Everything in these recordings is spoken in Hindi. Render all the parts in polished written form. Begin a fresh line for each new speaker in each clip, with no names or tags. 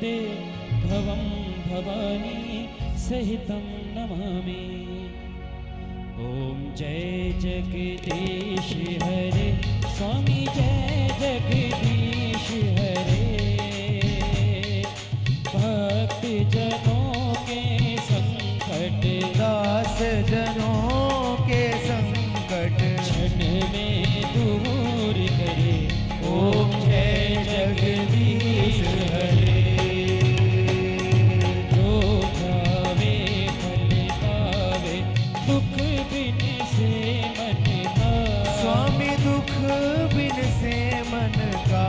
वन्दे भवं भवानी सहितं नमामि। ओम जय जगदीश हरे स्वामी जय जगदीश हरे। भक्त जनों के संकट
दास जनों के संकट
क्षण में दूर करे।
ओम जय जगदीश हरे।
जो भावे फल पावे दुख बिन से मन का।
स्वामी दुख बिन से मन का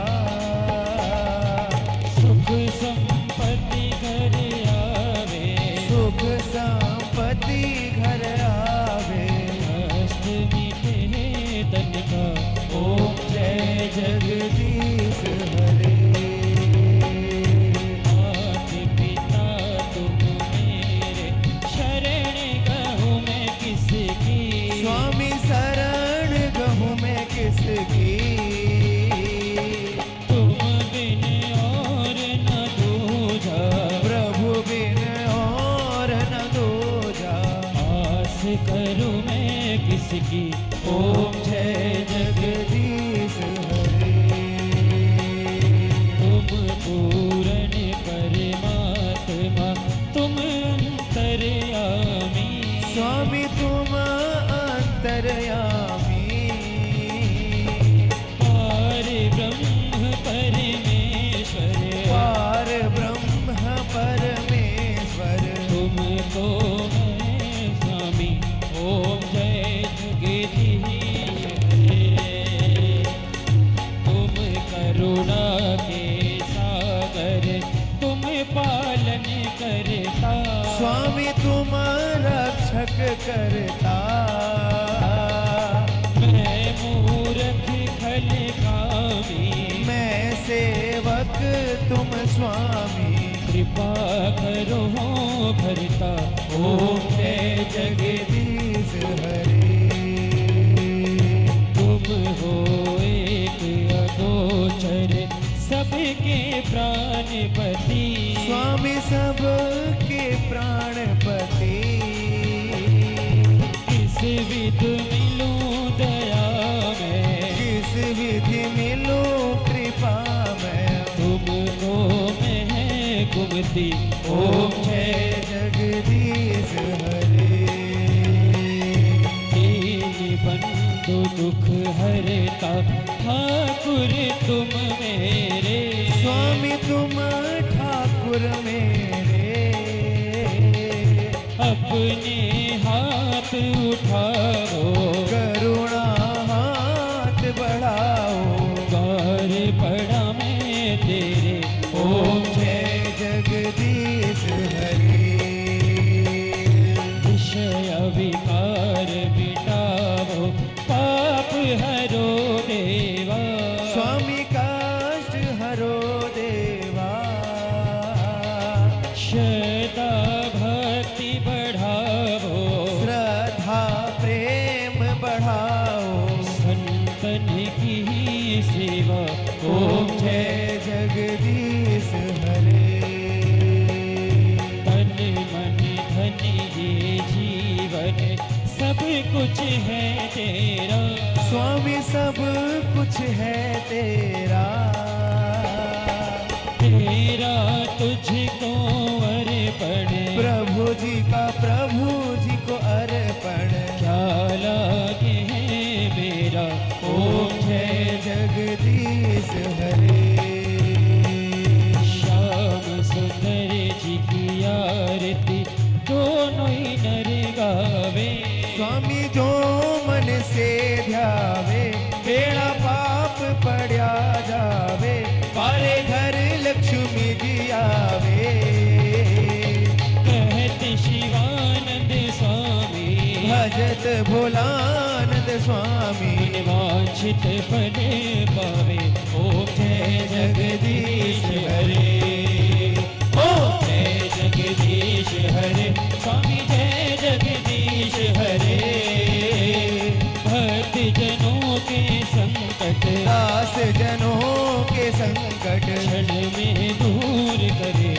सुख संपत्ति घर आवे।
सुख संपत्ति घर आवे।
कष्ट मिटे तन का।
ओम जय जगदीश हरे।
मात पिता तुम मेरे शरण गहूँ मैं किसकी।
स्वामी शरण गहूँ मैं किसकी।
तुम बिन और न दूजा।
प्रभु बिन और न दूजा।
आस करूँ मैं किसकी।
ओम जय जगदीश हरे।
तुम पूर्ण परमात्मा तुम अंतर्यामी।
स्वामी तुम अंतर्यामी।
पार ब्रह्म परमेश्वर
पार ब्रह्म परमेश्वर
तुमको मैं स्वामी। ओम जय जगदीश हरे। तुम करुणा के सागर तुम पालन करता।
स्वामी तुम रक्षक करता।
मैं मूर्ख खल कामी।
मैं सेवक तुम स्वामी।
कृपा करो भरता।
ओम जय जगदीश हरे।
तुम हो एक अगोचर सबके प्राणपति।
स्वामी सबके प्राणपति।
किस विध मिलूं दया में।
किस विधि मिलूं कृपा में।
तुमको मैं गुमती।
ओम जय जगदीश हरे।
दीन बंधु दुख हरता ठाकुर तुम मेरे।
स्वामी तुम ठाकुर मेरे।
अपने हाथ उठाओ
करुणा हाथ बढ़ाओ।
द्वार पड़ा मैं तेरे।
ओम जय जगदीश हरे।
विषय विकार मिटाओ पाप हरो देवा।
स्वामी काष्ट हरो देवा।
श्रद्धा भक्ति बढ़ाओ
श्रद्धा प्रेम बढ़ाओ।
संतन की सेवा।
ओम जय जगदीश हरे।
तन मन धन ये जीवन सब कुछ है तेरा।
स्वामी सब कुछ है तेरा।
तेरा तुझको अर्पण।
प्रभु जी का प्रभु जी को अर्पण।
क्या लागे मेरा।
ओम जय जगदीश हरे।
श्याम सुंदर जी की आरती दोनों ही नर गावे।
स्वामी जो मन से ध्यावे बेड़ा पाप पड़ा जावे। पारे घर लक्ष्मी जी आवे।
कहते शिवानंद स्वामी
भजत भोलानंद स्वामी।
वांछित फल पावे। ओम जय जगदीश हरे। ओम जय जगदीश हरे। स्वामी जय जगदीश हरे। भक्त जनों के संकट
दास जनों के संकट
क्षण में दूर करे।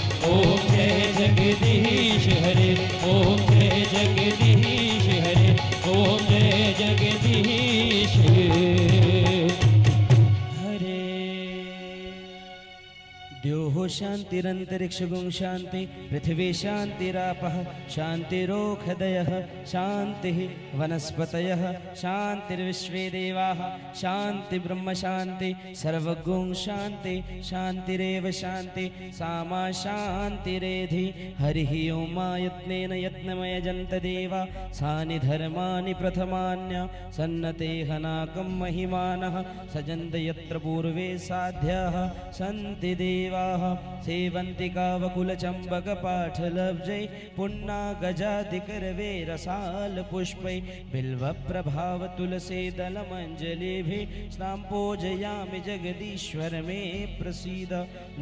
शान्तिरन्तरिक्षगुं शान्ति पृथिवी शान्तिरापः शान्तिरोषधयः शान्तिः वनस्पतयः शान्तिर्विश्वे देवाः शान्ति ब्रह्म शान्ति सर्वगुं शान्ति शान्तिरेव शान्ति सामा शान्तिरेधि हरिः ओम यत्नेन यत्नमय जन्त देवा सानि धर्माणि प्रथमान्य सन्नते हनाकं महिमानः सजन्त यत्र पूर्वे साध्याः सन्ति देवाः सेवन्ति कावकुलचम्बकपाठलब्जै पुण्णागजादिकरवे रसालपुष्पै बिल्वप्रभाव तुलसीदलमञ्जलिभिः स्नां पूजयामि जगदीश्वर मे प्रसीद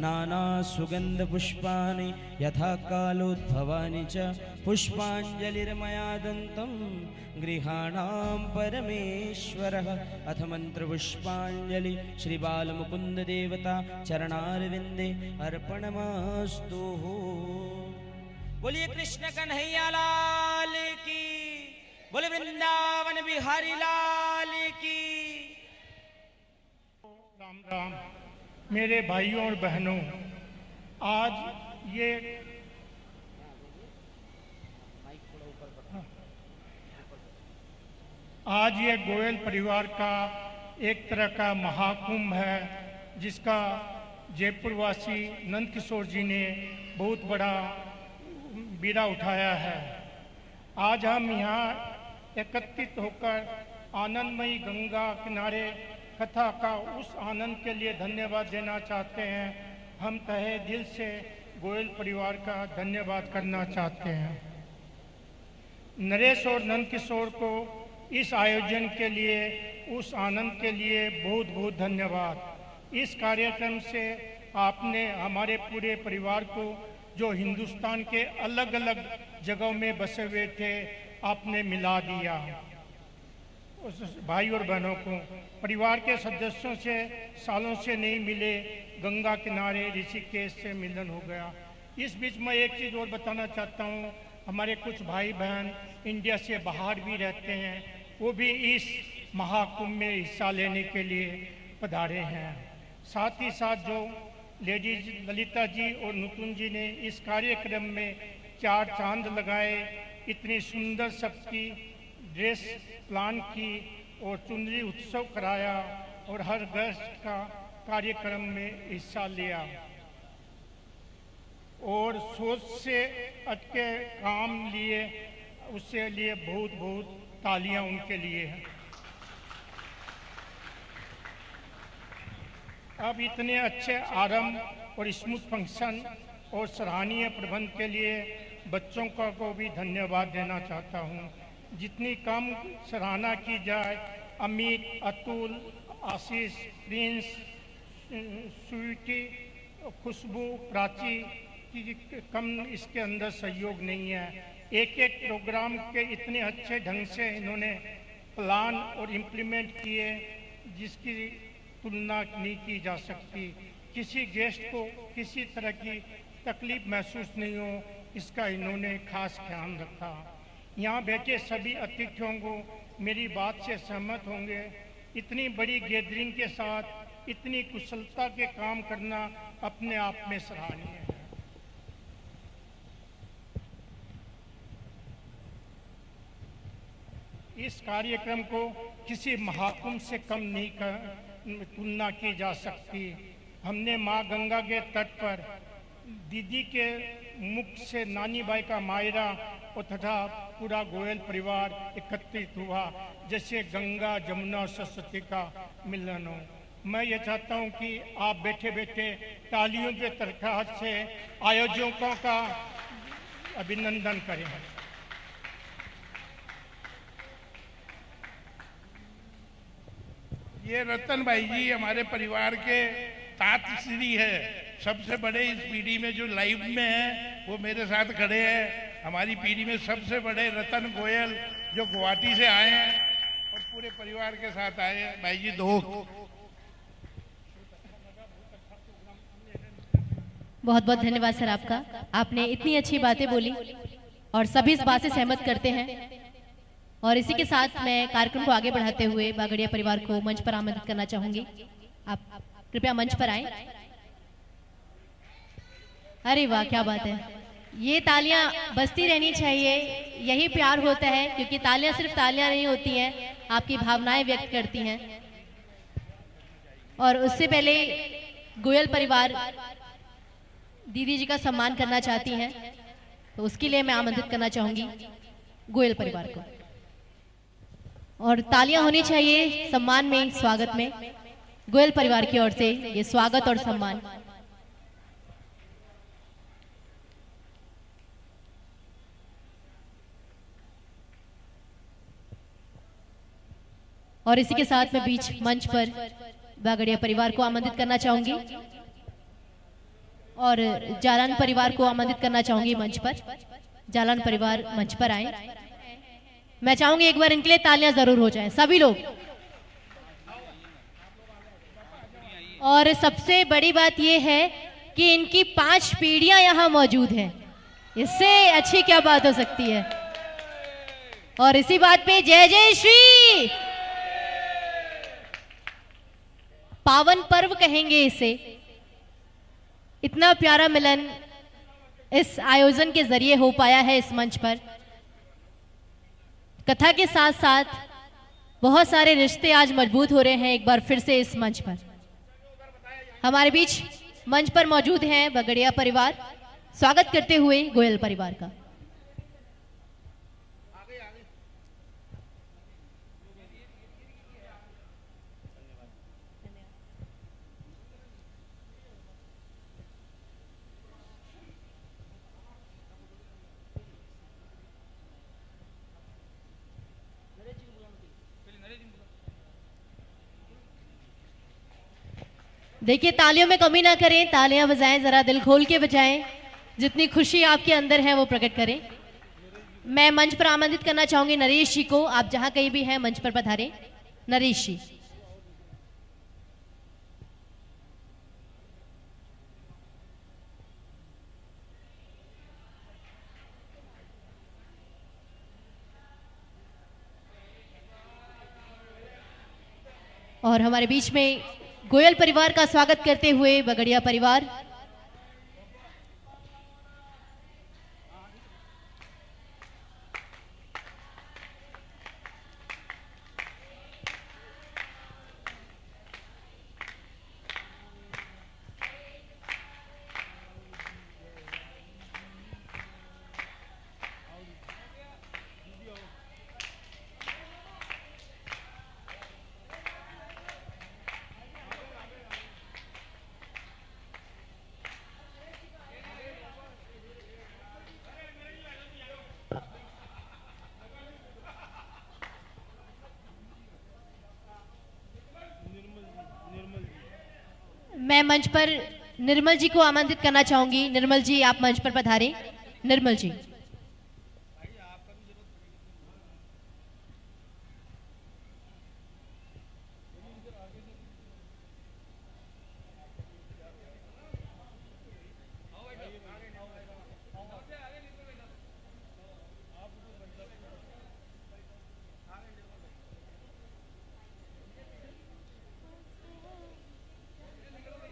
नानासुगन्धपुष्पाणि यथा कालोद्भवानि च पुष्पाञ्जलिर्मया दन्तं गृहाणां परमेश्वरः अथ मन्त्रपुष्पाञ्जलि श्रीबालमुकुन्द देवता चरणारविन्दे अर्पणमस्तु। बोलिए कृष्ण कन्हैया लाल की, बोले वृंदावन बिहारी लाल की।
राम राम मेरे भाइयों और बहनों, आज ये गोयल परिवार का एक तरह का महाकुंभ है, जिसका जयपुर वासी नंदकिशोर जी ने बहुत बड़ा बीड़ा उठाया है। आज हम यहाँ एकत्रित होकर आनंदमयी गंगा किनारे कथा का उस आनंद के लिए धन्यवाद देना चाहते हैं। हम तहे दिल से गोयल परिवार का धन्यवाद करना चाहते हैं। नरेश और नंदकिशोर को इस आयोजन के लिए, उस आनंद के लिए बहुत बहुत धन्यवाद। इस कार्यक्रम से आपने हमारे पूरे परिवार को, जो हिंदुस्तान के अलग अलग जगहों में बसे हुए थे, आपने मिला दिया। उस भाई और बहनों को, परिवार के सदस्यों से सालों से नहीं मिले, गंगा किनारे ऋषिकेश से मिलन हो गया। इस बीच में एक चीज़ और बताना चाहता हूँ, हमारे कुछ भाई बहन इंडिया से बाहर भी रहते हैं, वो भी इस महाकुंभ में हिस्सा लेने के लिए पधारे हैं। साथ ही साथ जो लेडीज ललिता जी और नुतुन जी ने इस कार्यक्रम में 4 चांद लगाए, इतनी सुंदर सबकी ड्रेस प्लान की और चुनरी उत्सव कराया और हर गेस्ट का कार्यक्रम में हिस्सा लिया और सोच से अटके काम लिए, उससे लिए बहुत बहुत तालियां उनके लिए हैं। अब इतने अच्छे आरंभ और स्मूथ फंक्शन और सराहनीय प्रबंध के लिए बच्चों को भी धन्यवाद देना चाहता हूँ। जितनी कम सराहना की जाए, अमित, अतुल, आशीष, प्रिंस, स्वीटी, खुशबू, प्राची की कम इसके अंदर सहयोग नहीं है। एक एक प्रोग्राम के इतने अच्छे ढंग से इन्होंने प्लान और इम्प्लीमेंट किए, जिसकी तुलना नहीं की जा सकती। किसी गेस्ट को किसी तरह की तकलीफ महसूस नहीं हो, इसका इन्होंने खास ख्याल रखा। यहाँ बैठे सभी अतिथियों को मेरी बात से सहमत होंगे, इतनी बड़ी गैदरिंग के साथ इतनी कुशलता के काम करना अपने आप में सराहनीय है। इस कार्यक्रम को किसी महाकुंभ से कम नहीं तुलना की जा सकती। हमने माँ गंगा के तट पर दीदी के मुख से नानी बाई का मायरा और तथा पूरा गोयल परिवार एकत्रित हुआ, जैसे गंगा जमुना सरस्वती का मिलन हो। मैं ये चाहता हूँ कि आप बैठे बैठे तालियों के तरकाहट से आयोजकों का अभिनंदन करें।
ये रतन भाई जी हमारे परिवार के तात श्री है, सबसे बड़े इस पीढ़ी में जो लाइव में है वो मेरे साथ खड़े हैं। हमारी पीढ़ी में सबसे बड़े रतन गोयल जो गुवाहाटी से आए हैं और पूरे परिवार के साथ आए हैं। भाई जी दो
बहुत बहुत धन्यवाद सर आपका, आपने इतनी अच्छी बातें बोली और सभी इस बात से सहमत करते हैं। और इसी के साथ मैं कार्यक्रम को आगे बढ़ाते हुए बागड़िया परिवार को मंच पर आमंत्रित करना चाहूंगी। आप कृपया मंच पर आएं। अरे वाह, क्या बात है। ये तालियां बजती रहनी चाहिए, यही प्यार होता है, क्योंकि तालियां सिर्फ तालियां नहीं होती हैं, आपकी भावनाएं व्यक्त करती हैं। और उससे पहले गोयल परिवार दीदी जी का सम्मान करना चाहती हैं, तो उसके लिए मैं आमंत्रित करना चाहूंगी गोयल परिवार को। और तालियां होनी चाहिए सम्मान में, स्वागत में। गोयल परिवार की ओर से ये स्वागत और सम्मान। और इसी के साथ मैं बीच मंच पर बागड़िया परिवार को आमंत्रित करना चाहूंगी और जालान परिवार को आमंत्रित करना चाहूंगी मंच पर। जालान परिवार मंच पर आए। मैं चाहूंगी एक बार इनके लिए तालियां जरूर हो जाएं, सभी लोग। और सबसे बड़ी बात यह है कि इनकी 5 पीढ़ियां यहां मौजूद हैं, इससे अच्छी क्या बात हो सकती है। और इसी बात पे जय जय श्री, पावन पर्व कहेंगे इसे। इतना प्यारा मिलन इस आयोजन के जरिए हो पाया है इस मंच पर। कथा के साथ साथ बहुत सारे रिश्ते आज मजबूत हो रहे हैं एक बार फिर से इस मंच पर। हमारे बीच मंच पर मौजूद हैं बगड़िया परिवार, स्वागत करते हुए गोयल परिवार का। देखिए, तालियों में कमी ना करें, तालियां बजाएं, जरा दिल खोल के बजाएं, जितनी खुशी आपके अंदर है वो प्रकट करें। मैं मंच पर आमंत्रित करना चाहूंगी नरेश जी को। आप जहां कहीं भी हैं मंच पर पधारें। नरेश जी। और हमारे बीच में गोयल परिवार का स्वागत करते हुए बगड़िया परिवार। मैं मंच पर निर्मल जी को आमंत्रित करना चाहूंगी। निर्मल जी, आप मंच पर पधारें। निर्मल जी।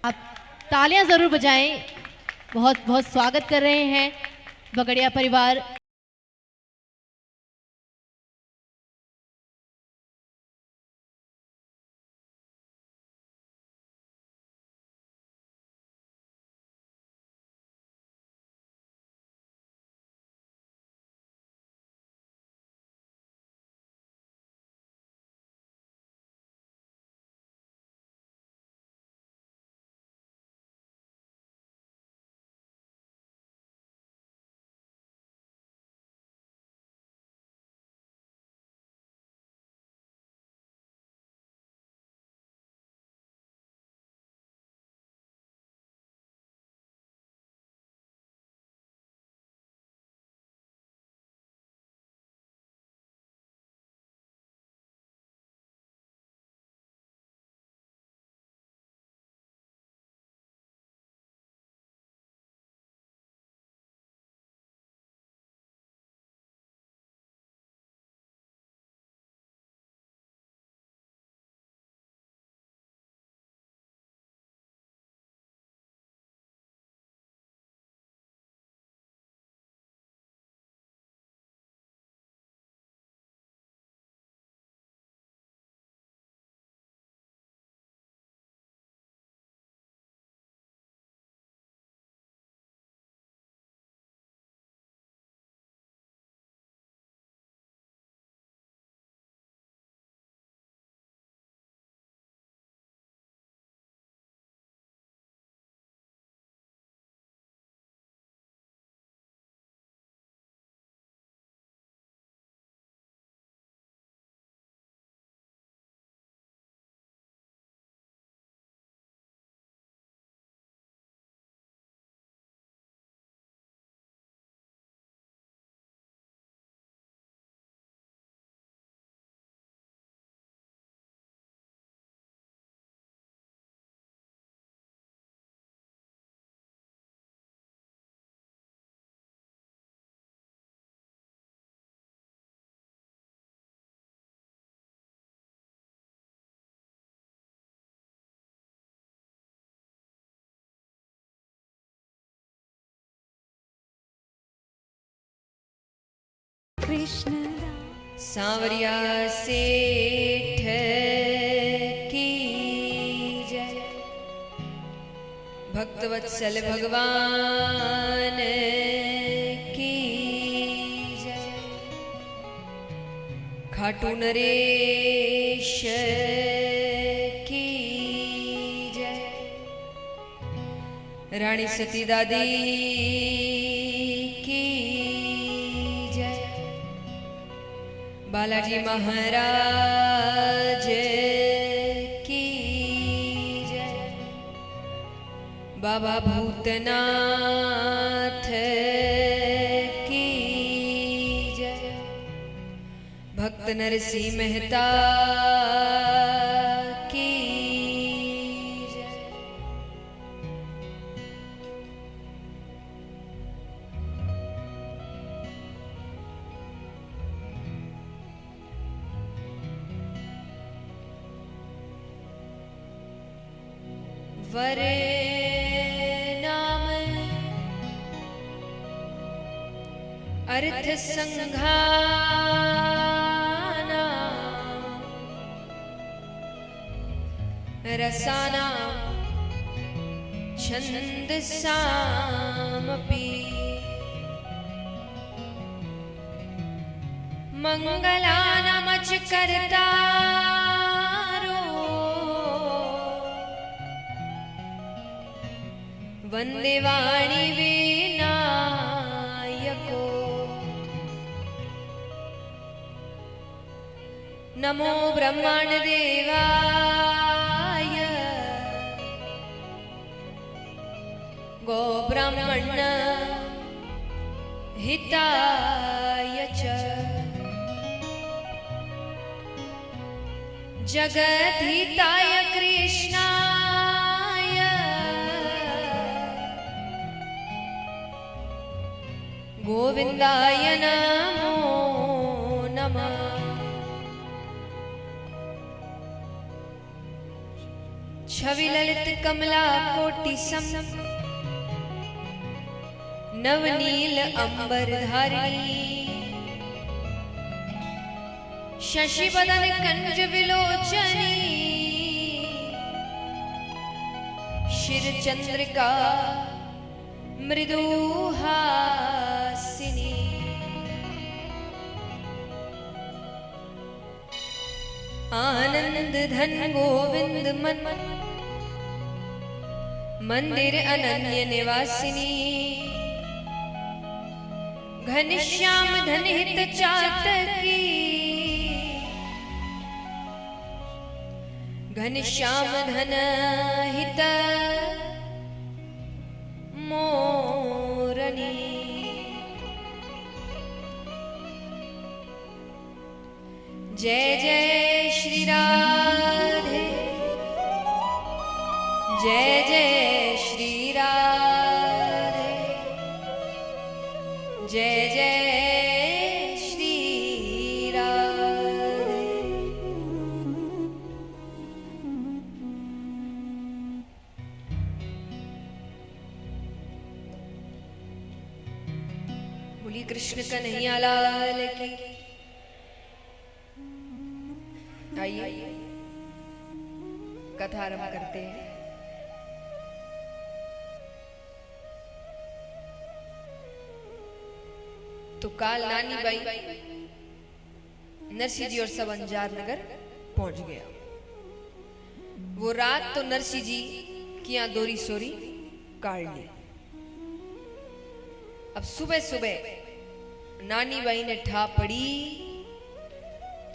आप तालियां जरूर बजाएं। बहुत बहुत स्वागत कर रहे हैं बगड़िया परिवार।
सांवरिया सेठ की जय, भक्तवत्सल भगवान की जय, खाटू नरेश की जय, रानी सती दादी की जय, बालाजी महाराज की जय, बाबा भूतनाथ की जय, भक्त नरसिंह मेहता की जय। वरे नाम अर्थ संघाना, रसाना छंद सामपि, मंगलानामच करतारो, वंदे वाणी विनायको, नमो ब्रह्मांड देवाय, गो ब्राह्मण हिताय च, जगद्धिताय कृष्णाय, गोविंदाय नमो नमः। छवि ललित कमला कोटि सम, नवनील अंबर धारी, शशि बदन कंज विलोचनी, शिर चंद्रिका मृदुहासिनी, आनंद धन गोविंद मन, मंदिर अनन्य निवासिनी, घनश्याम धन हित चातकी, घनश्याम धन हित मोरनी, जय जय श्री राधे, जय जय श्री राधे, जय जय श्री राधे। बोलिए कृष्ण कन्हैया लाल की। आइए कथा आरंभ करते हैं। तो काल नानी बाई नरसिंह जी और सब अंजार नगर पहुंच गया। वो रात तो नरसिंह जी की यहाँ दोरी सोरी काट ली। अब सुबह सुबह नानी बाई ने ठा पड़ी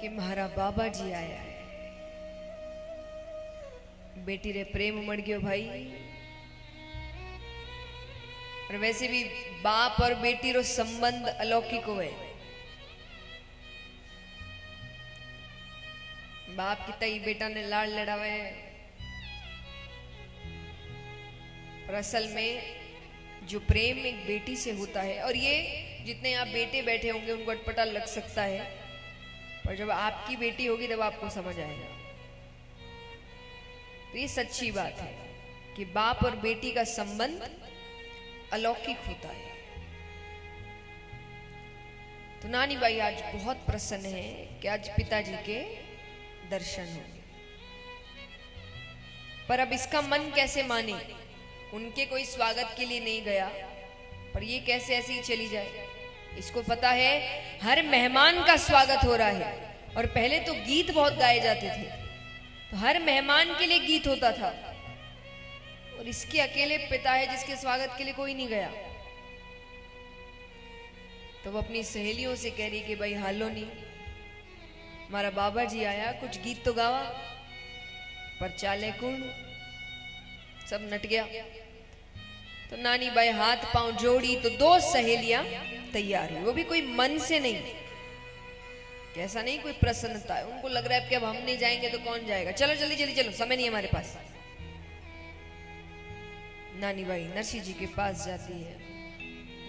कि मारा बाबा जी आया है। बेटी रे प्रेम उमड़ गयो भाई। और वैसे भी बाप और बेटी रो संबंध अलौकिक हुए। बाप की तई बेटा ने लाड़ लड़ावे, और असल में जो प्रेम एक बेटी से होता है, और ये जितने आप बेटे बैठे होंगे उनको अटपटा लग सकता है, पर जब आपकी बेटी होगी तब आपको समझ आएगा। तो ये सच्ची बात है कि बाप और बेटी का संबंध अलौकिक होता है। तो नानी बाई आज बहुत प्रसन्न है कि आज पिताजी के दर्शन होंगे। पर अब इसका मन कैसे माने, उनके कोई स्वागत के लिए नहीं गया, पर ये कैसे ऐसे ही चली जाए। इसको पता है हर मेहमान का स्वागत हो रहा है, और पहले तो गीत बहुत गाए जाते थे, तो हर मेहमान के लिए गीत होता था, और इसके अकेले पिता है जिसके स्वागत के लिए कोई नहीं गया। तो वो अपनी सहेलियों से कह रही कि भाई हालो नहीं, हमारा बाबा जी आया, कुछ गीत तो गावा, पर चाले कौन, सब नट गया। तो नानी बाई हाथ पांव जोड़ी तो 2 सहेलियां तैयार हुई, वो भी कोई मन से नहीं, कैसा नहीं, कोई प्रसन्नता है, उनको लग रहा है कि अब हम नहीं जाएंगे तो कौन जाएगा, चलो जल्दी जल्दी चलो, समय नहीं है हमारे पास। नानी बाई नरसिंह जी के पास जाती है,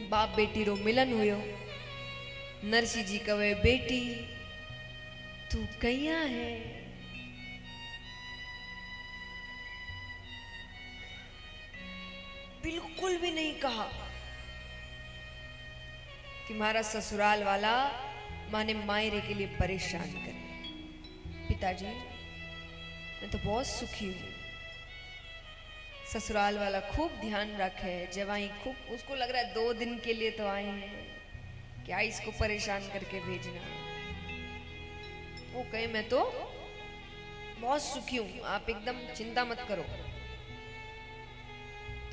बाप बेटी रो मिलन हुयो। नरसिंह जी कहे बेटी तू कैया है, बिल्कुल भी नहीं कहा कि हमारा ससुराल वाला माने मायरे के लिए परेशान करे। पिताजी मैं तो बहुत सुखी हूँ, ससुराल वाला खूब ध्यान रखे, जवाई खूब, उसको लग रहा है 2 दिन के लिए तो आए हैं, क्या इसको परेशान करके भेजना। वो कहे मैं तो बहुत सुखी हूँ, आप एकदम चिंता मत करो।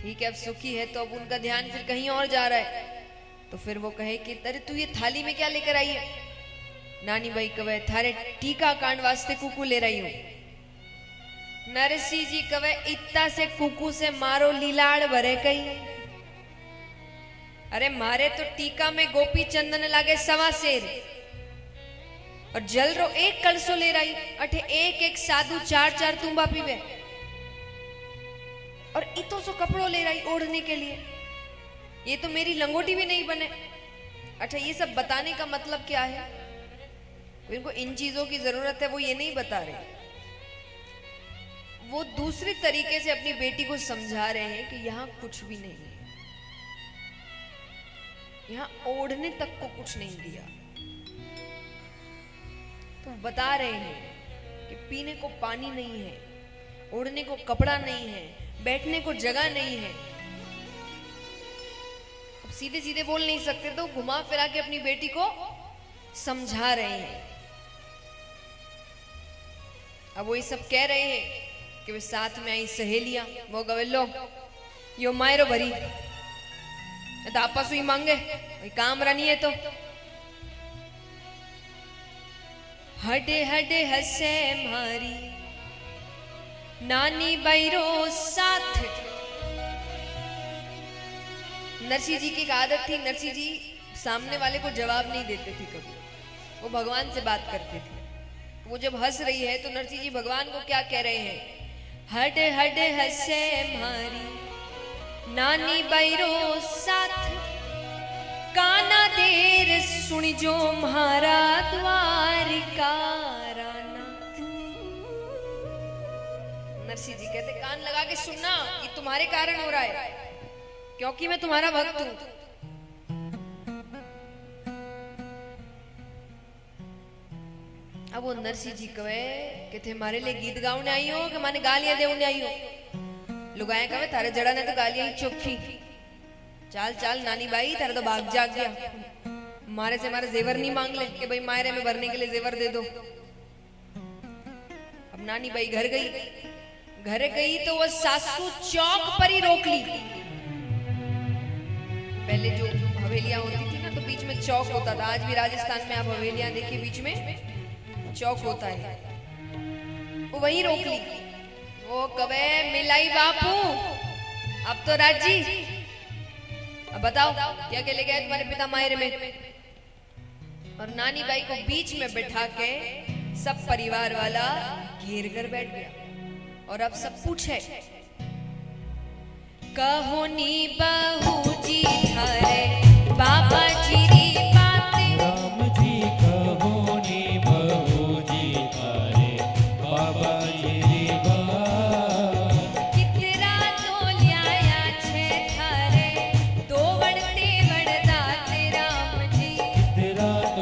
ठीक है, अब सुखी है तो अब उनका ध्यान फिर कहीं और जा रहा है, तो फिर वो कहे कि अरे तू ये थाली में क्या लेकर आई है। नानी बाई कहे थारे टीका कांड वास्ते कुकू ले रही हूं। नरसिंह जी कहे इत्ता से कुकू से मारो लीलाड़ भरे कहीं, अरे मारे तो टीका में गोपी चंदन लागे 1.25 सेर, और जल रो 1 कलसो ले रही, अठे 1 साधु 4 तुम्बा पीवे, और इतो सो कपड़ो ले रही ओढ़ने के लिए, ये तो मेरी लंगोटी भी नहीं बने। अच्छा, ये सब बताने का मतलब क्या है, इनको इन चीजों की जरूरत है वो ये नहीं बता रहे, वो दूसरे तरीके से अपनी बेटी को समझा रहे हैं कि यहाँ कुछ भी नहीं है, यहाँ ओढ़ने तक को कुछ नहीं दिया। तो बता रहे हैं कि पीने को पानी नहीं है, ओढ़ने को कपड़ा नहीं है, बैठने को जगह नहीं है। अब सीधे सीधे बोल नहीं सकते, तो घुमा फिरा के अपनी बेटी को समझा रहे हैं। अब वो ये सब कह रहे हैं कि वे साथ में आई सहेलियां, वो गवे लो यो मायरो भरी तो आपस ही मांगे, काम रनी है तो हडे हडे हसे मारी नानी बैरो साथ। नरसिंह जी की एक आदत थी, नरसिंह जी सामने वाले को जवाब नहीं देते थे कभी, वो भगवान से बात करते थे। वो जब हंस रही है तो नरसिंह जी भगवान को क्या कह रहे हैं, हडे हडे हसे मारी नानी बैरो साथ, काना देर सुनी जो म्हारा द्वारिका। नरसिंह जी कहते कान लगा के सुनना, ये तुम्हारे कारण हो रहा है, क्योंकि मैं तुम्हारा भक्त हूं। अब वो नरसिंह जी कहे कि थे हमारे लिए गीत गाउने आई हो कि माने गालियां देने आई हो। लुगाया कहे थारे जड़ा ने तो गालियां ही चोखी, चाल चाल नानी बाई थारे तो भाग जाग गया, मारे से हमारे जेवर नहीं मांग ले कि भाई मायरे में भरने के लिए जेवर दे दो। अब नानी बाई घर गई तो वो सासू चौक पर ही रोक ली। पहले जो हवेलियां होती थी ना तो बीच में चौक होता था, आज भी राजस्थान में आप हवेलियां देखिए बीच में चौक होता है, वो वहीं रोक ली। वो कवे मिलाई बापू अब तो राजी, अब बताओ क्या के ले गए तुम्हारे पिता मायरे में। और नानी बाई को बीच में बैठा के सब परिवार वाला घेर कर बैठ गया, और अब सब पूछे कहो नी बहू जी थारे बाबा जी री बातें,
राम जी कहो नी बहू जी थारे बाबा जी री बात,
कितरा तो ल्याया छे थारे दो वड़ते वड़दाते राम जी,
तेरा तो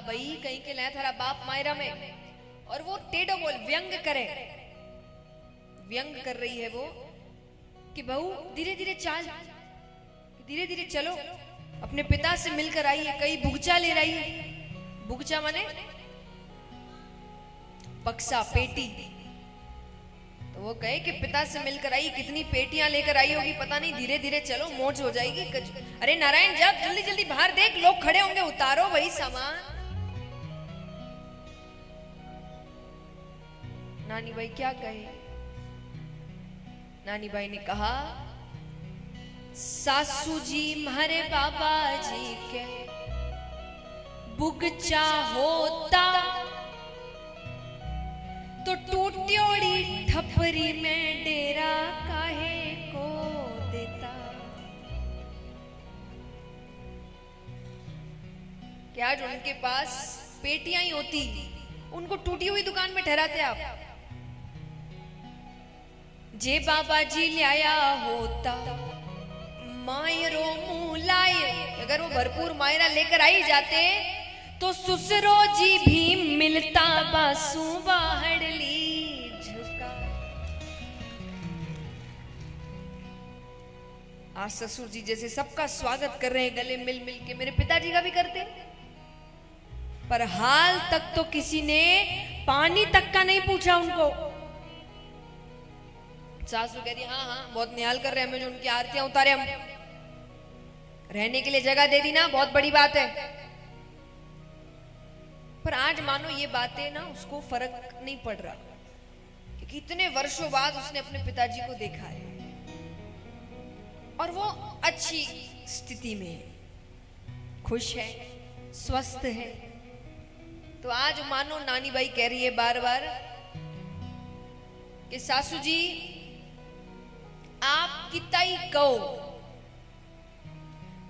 भाई कहीं के लाया थारा बाप मायरा में, और वो टेढ़ो बोल व्यंग करे, व्यंग कर रही है वो कि बहू धीरे धीरे चाल, धीरे धीरे चलो, अपने पिता से मिलकर आई है, कई बुगचा ले रही है। बुगचा माने बक्सा, पेटी। तो वो कहे कि पिता से मिलकर आई, कितनी पेटियां लेकर आई होगी पता नहीं, धीरे धीरे चलो मौज हो जाएगी। अरे नारायण जब जल्दी जल्दी बाहर देख, लोग खड़े होंगे, उतारो वही सामान। नानी भाई क्या कहे? नानी भाई ने कहा, सासू जी मारे बाबा जी के बुगचा होता तो टूट्योड़ी ठपरी में डेरा काहे को देता। क्या आज उनके पास पेटियां ही होती, उनको टूटी हुई दुकान में ठहराते आप? जे बाबा जी लाया होता मायरो मुंह लाए, अगर वो भरपूर मायरा लेकर आई जाते तो ससुरो जी भी मिलता बासु बाहड़ली झुका। आज ससुर जी जैसे सबका स्वागत कर रहे हैं गले मिल मिल के, मेरे पिताजी का भी करते, पर हाल तक तो किसी ने पानी तक का नहीं पूछा उनको। सासू कह रही हाँ हाँ बहुत निहाल कर रहे हैं, हमें जो उनकी आरतियां उतारे, हम रहने के लिए जगह दे दी ना, बहुत बड़ी बात है। पर आज मानो ये बातें ना उसको फर्क नहीं पड़ रहा, क्योंकि इतने वर्षों बाद उसने अपने पिताजी को देखा है और वो अच्छी स्थिति में है, खुश है, स्वस्थ है। तो आज मानो नानी बाई कह रही है बार बार कि सासू जी आप कितना ही कहो,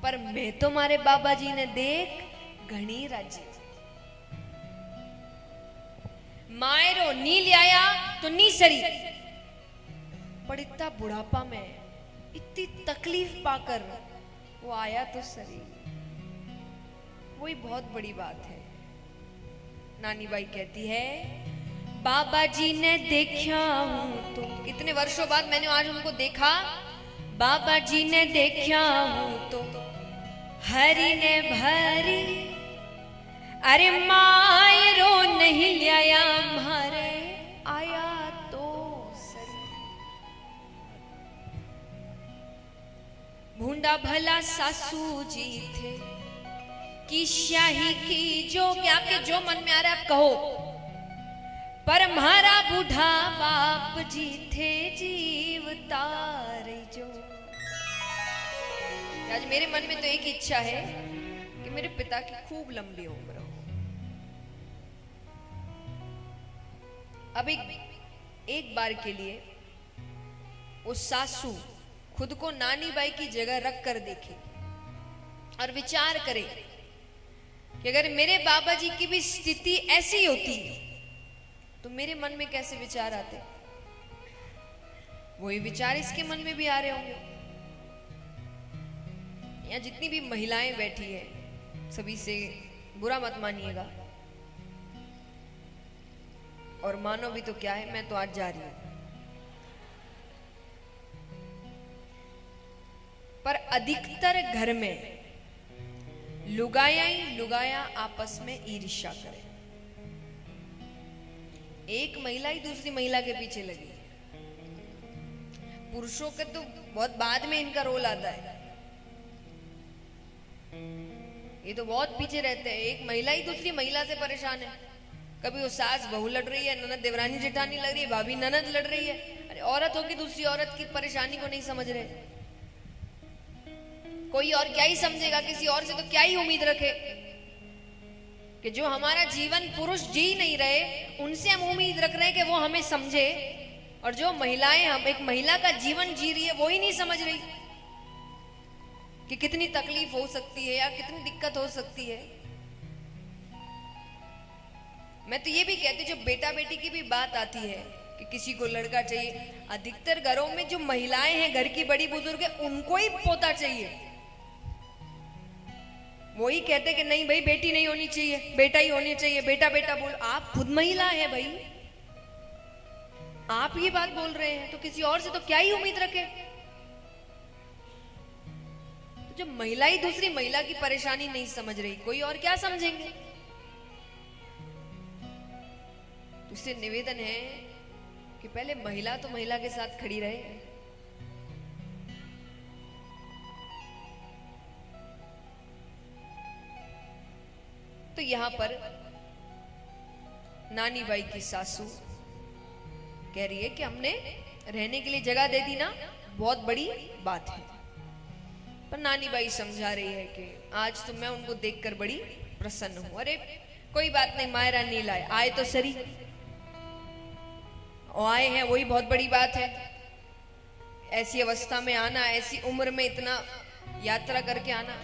पर मैं तो मारे बाबा जी ने देख घनी राजी। मायरो नी लिया तो नी सरी, पर इतना बुढ़ापा में इतनी तकलीफ पाकर वो आया तो सरी, वही बहुत बड़ी बात है। नानी बाई कहती है बाबा जी ने देखा हूं तो, कितने वर्षों बाद मैंने आज उनको देखा, बाबा जी ने देखा हूं तो हरि ने भरी, अरे मायरो नहीं लिया मारे आया तो सरी। भूंडा भला सासू जी थे कि शाही की जो, कि आपके जो मन में आ रहा है आप कहो, पर हमारा बूढ़ा बाप जी थे जीवतार जो। आज मेरे मन में तो एक इच्छा है कि मेरे पिता की खूब लंबी उम्र हो। अब एक बार के लिए वो सासू खुद को नानी बाई की जगह रख कर देखे और विचार करे कि अगर मेरे बाबा जी की भी स्थिति ऐसी होती तो मेरे मन में कैसे विचार आते। वही विचार इसके मन में भी आ रहे होंगे। यहाँ जितनी भी महिलाएं बैठी है सभी से बुरा मत मानिएगा, और मानो भी तो क्या है, मैं तो आज जा रही हूं। पर अधिकतर घर में लुगाया ही लुगाया आपस में ईर्ष्या करे, एक महिला ही दूसरी महिला के पीछे लगी। पुरुषों के तो बहुत बाद में इनका रोल आता है, ये तो बहुत पीछे रहते हैं। एक महिला ही दूसरी महिला से परेशान है, कभी वो सास बहू लड़ रही है, ननद देवरानी जेठानी लड़ रही है, भाभी ननद लड़ रही है। अरे औरत होगी दूसरी औरत की परेशानी को नहीं समझ रहे, कोई और क्या ही समझेगा, किसी और से तो क्या ही उम्मीद रखे कि जो हमारा जीवन पुरुष जी नहीं रहे उनसे हम उम्मीद रख रहे हैं कि वो हमें समझे, और जो महिलाएं हम एक महिला का जीवन जी रही है वो ही नहीं समझ रही कि कितनी तकलीफ हो सकती है या कितनी दिक्कत हो सकती है। मैं तो ये भी कहती, जो बेटा बेटी की भी बात आती है कि किसी को लड़का चाहिए, अधिकतर घरों में जो महिलाएं हैं घर की बड़ी बुजुर्ग है उनको ही पोता चाहिए। वही कहते कि नहीं भाई बेटी नहीं होनी चाहिए, बेटा ही होनी चाहिए, बेटा बेटा बोल। आप खुद महिला है भाई, आप ये बात बोल रहे हैं तो किसी और से तो क्या ही उम्मीद रखे। तो जब महिला ही दूसरी महिला की परेशानी नहीं समझ रही, कोई और क्या समझेंगे। तो इससे निवेदन है कि पहले महिला तो महिला के साथ खड़ी रहे। तो यहां पर नानी बाई की सासू कह रही है कि हमने रहने के लिए जगह दे दी ना, बहुत बड़ी बात है। पर नानी बाई समझा रही है कि आज तो मैं उनको देखकर बड़ी प्रसन्न हूं। अरे कोई बात नहीं, मायरा नहीं लाए, आए तो सरी, और आए हैं वही बहुत बड़ी बात है। ऐसी अवस्था में आना, ऐसी उम्र में इतना यात्रा करके आना।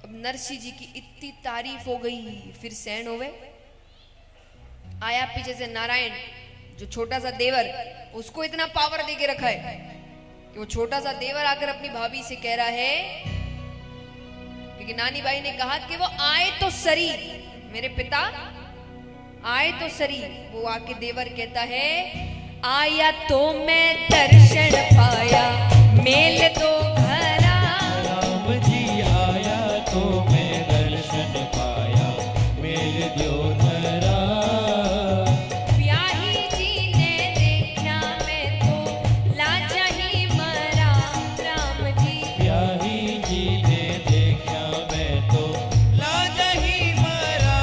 अब नरसी जी की इतनी तारीफ हो गई, फिर सैन होवे। आया पीछे से नारायण, जो छोटा सा देवर, उसको इतना पावर देके रखा है कि वो छोटा सा देवर आकर अपनी भाभी से कह रहा है, क्योंकि नानी बाई ने कहा कि वो आए तो सरी, मेरे पिता आए तो सरी। वो आके देवर कहता है, आया तो मैं दर्शन पाया, मेल दो घरा।
राम जी आया तो मैं दर्शन पाया, मेल दो धरा।
ब्याही जी ने देखा मैं तो लाजा ही मरा। राम जी
ब्याही जी ने देखा मैं तो
लाजा ही मरा।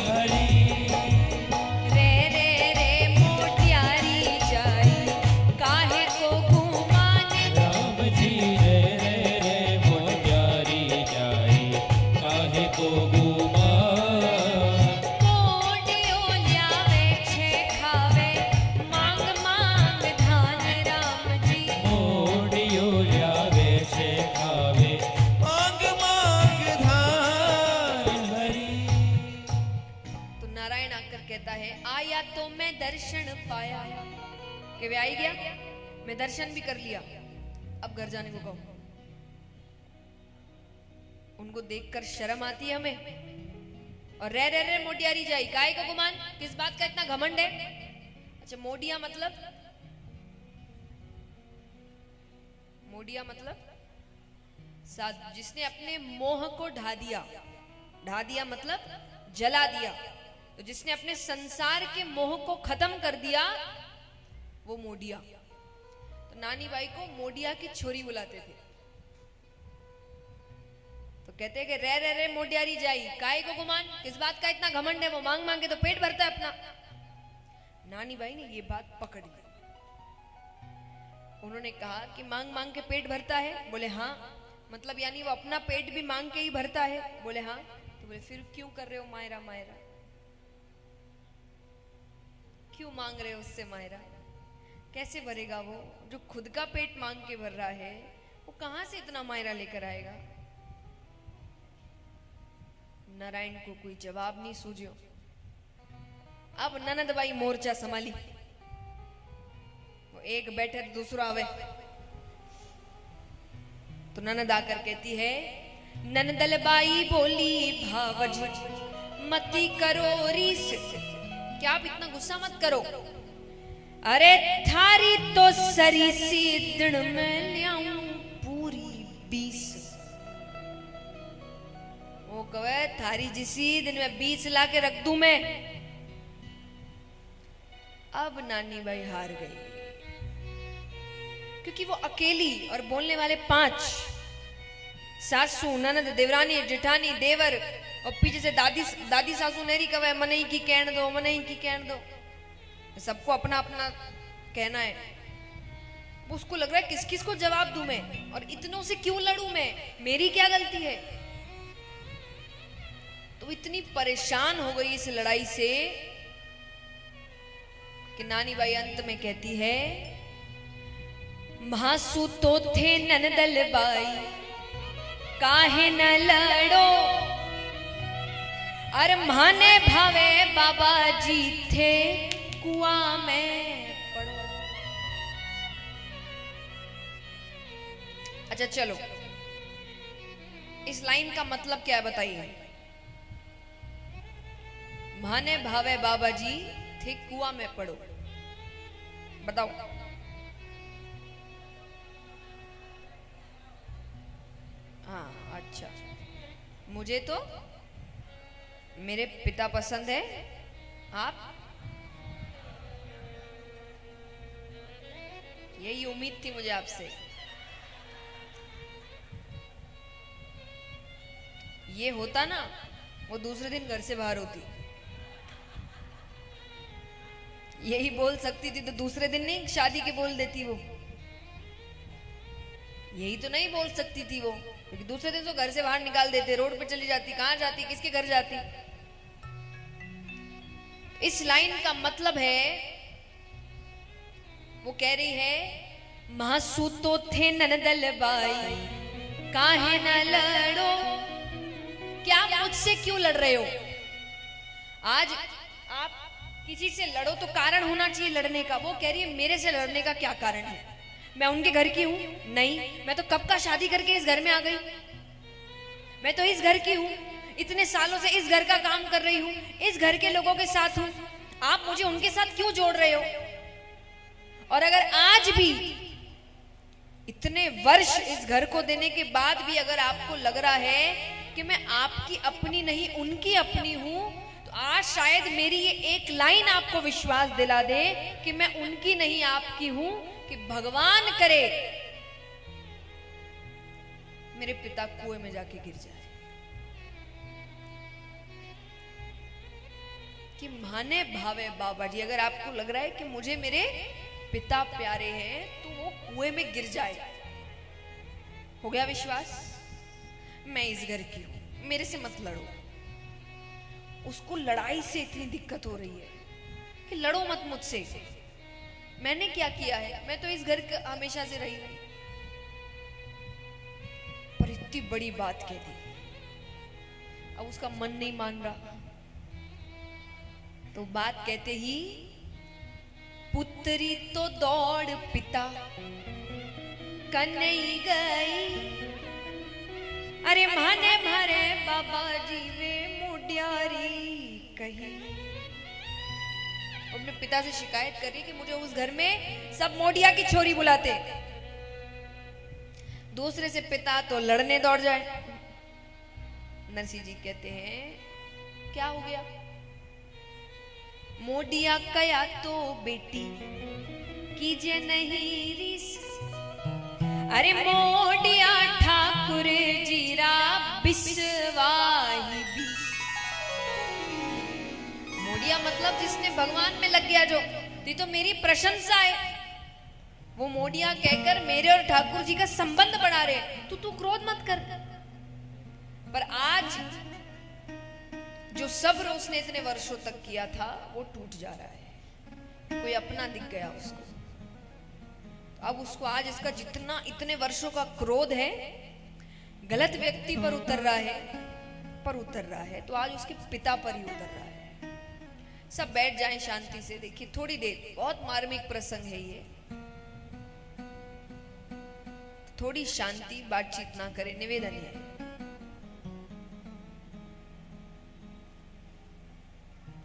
हरी
रे रे रे मोटियारी जाई, काहे को घुमाने।
राम जी रे रे रे मोटियारी जाई, काहे को घुमा।
मोडियो ल्यावे छे खावे, मांग मांग धान। राम जी
मोडियो ल्यावे छे खावे,
मांग मांग धान।
हरी।
तो नारायण आकर कहता है, आया तो मैं दर्शन पाया। कि वे आई गया, मैं दर्शन भी कर लिया, अब घर जाने को कहो। उनको देखकर शर्म आती है हमें। और रे रे रे मोटियारी जाई, काहे को गुमान, किस बात का इतना घमंड है। अच्छा मोडिया मतलब, मोडिया मतलब साधु, जिसने अपने मोह को ढा दिया। ढा दिया मतलब जला दिया। तो जिसने अपने संसार के मोह को खत्म कर दिया, वो मोडिया। तो नानी बाई को मोडिया की छोरी बुलाते थे। तो कहते हैं कि रे रे रे मोडियारी जाई, काहे को गुमान, किस बात का इतना घमंड है। वो मांग मांग के तो पेट भरता है अपना। नानी बाई ने ये बात पकड़ ली। उन्होंने कहा कि मांग मांग के पेट भरता है। बोले हाँ, मतलब यानी वो अपना पेट भी मांग के ही भरता है। बोले हाँ। तो बोले फिर क्यों कर रहे हो मायरा मायरा, क्यों मांग रहे हो उससे मायरा। कैसे भरेगा वो, जो खुद का पेट मांग के भर रहा है, वो कहां से इतना मायरा लेकर आएगा। नारायण को कोई जवाब नहीं सूझो। अब ननद बाई मोर्चा संभाली। वो एक बैठे तो दूसरा आवे। तो ननद आकर कहती है, ननदल बाई बोली भावज मती करो रीस। क्या आप इतना गुस्सा मत करो। अरे थारी तो सरी सी दिन में ल्याऊं पूरी 20। वो कहे थारी जिसी दिन में 20 ला के रख दूं मैं। अब नानी बाई हार गई, क्योंकि वो अकेली और बोलने वाले 5, सासू ननद देवरानी जेठानी देवर, और पीछे से दादी सासू नेरी कवे मने ही की कहन दो, मने ही की कहन दो। सबको अपना अपना कहना है। उसको लग रहा है किस किस को जवाब दूं मैं, और इतनों से क्यों लड़ूं मैं, मेरी क्या गलती है। तो इतनी परेशान हो गई इस लड़ाई से कि नानी बाई अंत में कहती है, महासु तो थे ननदल बाई, काहे न लड़ो। अरे माने भावे बाबा जी थे, कुआं में पड़ो। अच्छा चलो, इस लाइन का मतलब क्या है बताइए। भाने भावे बाबा जी थे कुआं में पड़ो, बताओ। हाँ अच्छा, मुझे तो मेरे पिता पसंद है, आप? यही उम्मीद थी मुझे आपसे। ये होता ना, वो दूसरे दिन घर से बाहर होती। यही बोल सकती थी तो दूसरे दिन नहीं शादी के बोल देती वो। यही तो नहीं बोल सकती थी वो, क्योंकि दूसरे दिन तो घर से बाहर निकाल देते, रोड पे चली जाती। कहां जाती, किसके घर जाती? इस लाइन का मतलब है, वो कह रही है महासू तो थे ननदल बाई काहे न लड़ो। क्या मुझसे क्यों लड़ रहे हो? आज आप किसी से लड़ो तो कारण होना चाहिए लड़ने का। वो कह रही है मेरे से लड़ने का क्या कारण है? मैं उनके घर की हूं? नहीं, मैं तो कब का शादी करके इस घर में आ गई। मैं तो इस घर की हूं, इतने सालों से इस घर का काम कर रही हूं, इस घर के लोगों के साथ हूं। आप मुझे उनके साथ क्यों जोड़ रहे हो? और अगर आज भी इतने वर्ष इस घर को देने के बाद भी अगर आपको लग रहा है कि मैं आपकी अपनी नहीं उनकी अपनी हूं, तो आज शायद मेरी ये एक लाइन आपको विश्वास दिला दे कि मैं उनकी नहीं आपकी हूं, कि भगवान करे मेरे पिता कुएं में जाके गिर जाए। कि माने भावे बाबा जी, अगर आपको लग रहा है कि मुझे मेरे पिता प्यारे हैं तो वो कुएं में गिर जाए। हो गया विश्वास? मैं इस घर की हूं, मेरे से मत लड़ो। उसको लड़ाई से इतनी दिक्कत हो रही है कि लड़ो मत मुझसे। मैंने क्या किया है? मैं तो इस घर का हमेशा से रही हूं। पर इतनी बड़ी बात कह दी, अब उसका मन नहीं मान रहा। तो बात कहते ही पुत्री तो दौड़ पिता कन्हई गई। अरे माने मारे बाबा जी वे मुडियारी कही। अपने पिता से शिकायत कर रही कि मुझे उस घर में सब मोडिया की छोरी बुलाते। दूसरे से पिता तो लड़ने दौड़ जाए। नरसिंह जी कहते हैं क्या हो गया? मोडिया कया तो बेटी कीजिए नहीं रिस। अरे मोडिया ठाकुर जीरा बिसवाही भी। मोडिया मतलब जिसने भगवान में लग गया, जो ये तो मेरी प्रशंसा है। वो मोडिया कहकर मेरे और ठाकुर जी का संबंध बढ़ा रहे। तू क्रोध मत कर। पर आज जो सब्र उसने इतने वर्षों तक किया था वो टूट जा रहा है। कोई अपना दिख गया उसको। अब उसको आज इसका जितना इतने वर्षों का क्रोध है गलत व्यक्ति पर उतर रहा है तो आज उसके पिता पर ही उतर रहा है। सब बैठ जाएं शांति से। देखिए थोड़ी देर, बहुत मार्मिक प्रसंग है ये। थोड़ी शांति, बातचीत ना करें, निवेदन है।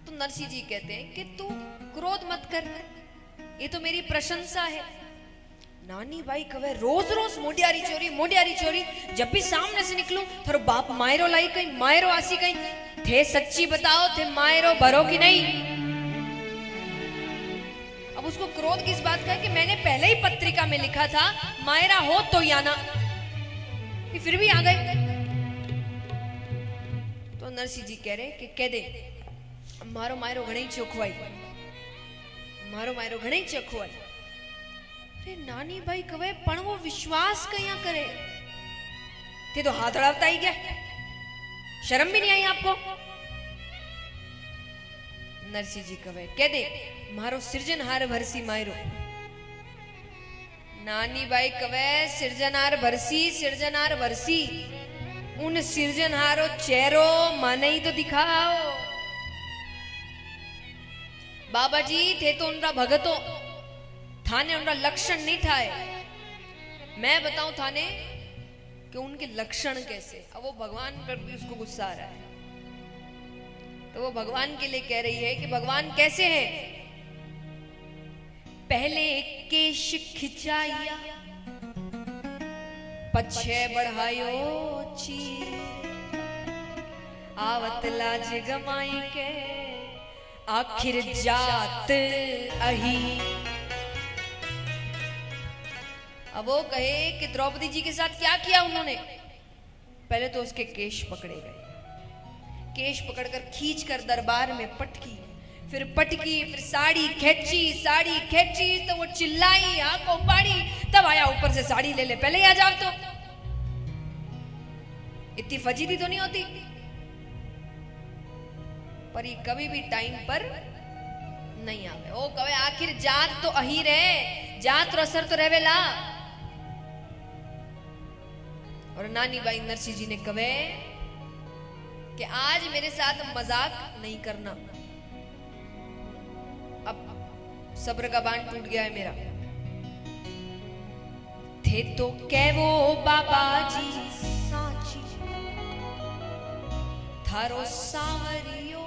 तो नरसिंह जी कहते हैं कि तू क्रोध मत कर, ये तो मेरी प्रशंसा है। नानी भाई कहे रोज रोज मोडियारी चोरी। जब भी सामने से निकलूं थारो बाप मायरो लाई कहीं, मायरो आसी कहीं। थे सच्ची बताओ, थे मायरो भरो कि नहीं? अब उसको क्रोध किस बात का है कि मैंने पहले ही पत्रिका में लिखा था मायरा हो तो या ना, कि फिर भी आ गए। तो नरसिंह जी कह रहे कि कह दे मारो मायरो घणी चोखवाई, मारो मायरो घणी चोखवाई। अरे नानी भाई कहे पण वो विश्वास कया करे। ते तो हाथ अड़ावता ही गया, शर्म भी नहीं आई आपको? नरसिंह जी कहे कह दे मारो सृजनहार भरसी मायरो। नानी भाई कहे सृजनहार भरसी उन सृजनहारो चेहरो माने ही तो दिखाओ। बाबा जी थे तो उनका भगतो, थाने उनका लक्षण नहीं था। मैं बताऊं थाने कि उनके लक्षण कैसे। अब वो भगवान पर भी उसको गुस्सा आ रहा है, तो वो भगवान के लिए कह रही है कि भगवान कैसे हैं। पहले केश खिंचाया, पछे बढ़ायो चीर, आवत लाज गमाई के आखिर जात अही। अब वो कहे कि द्रौपदी जी के साथ क्या किया उन्होंने। पहले तो उसके केश पकड़े गए, केश पकड़कर खींचकर दरबार में पटकी, फिर पटकी, फिर साड़ी खींची तो वो चिल्लाई, आंखों पाड़ी, तब आया ऊपर से साड़ी ले ले, पहले ही आ जाओ। तो इतनी फजीदी तो नहीं होती, पर ये कभी भी टाइम पर नहीं आवे। ओ कहे आखिर जात तो अही रहे, जात रो असर तो रहेला। और नानी बाई नरसिंह जी ने कहे कि आज मेरे साथ मजाक नहीं करना, अब सब्र का बांध टूट गया है मेरा। थे तो कह वो बाबा जी साची, थारो सांवरियो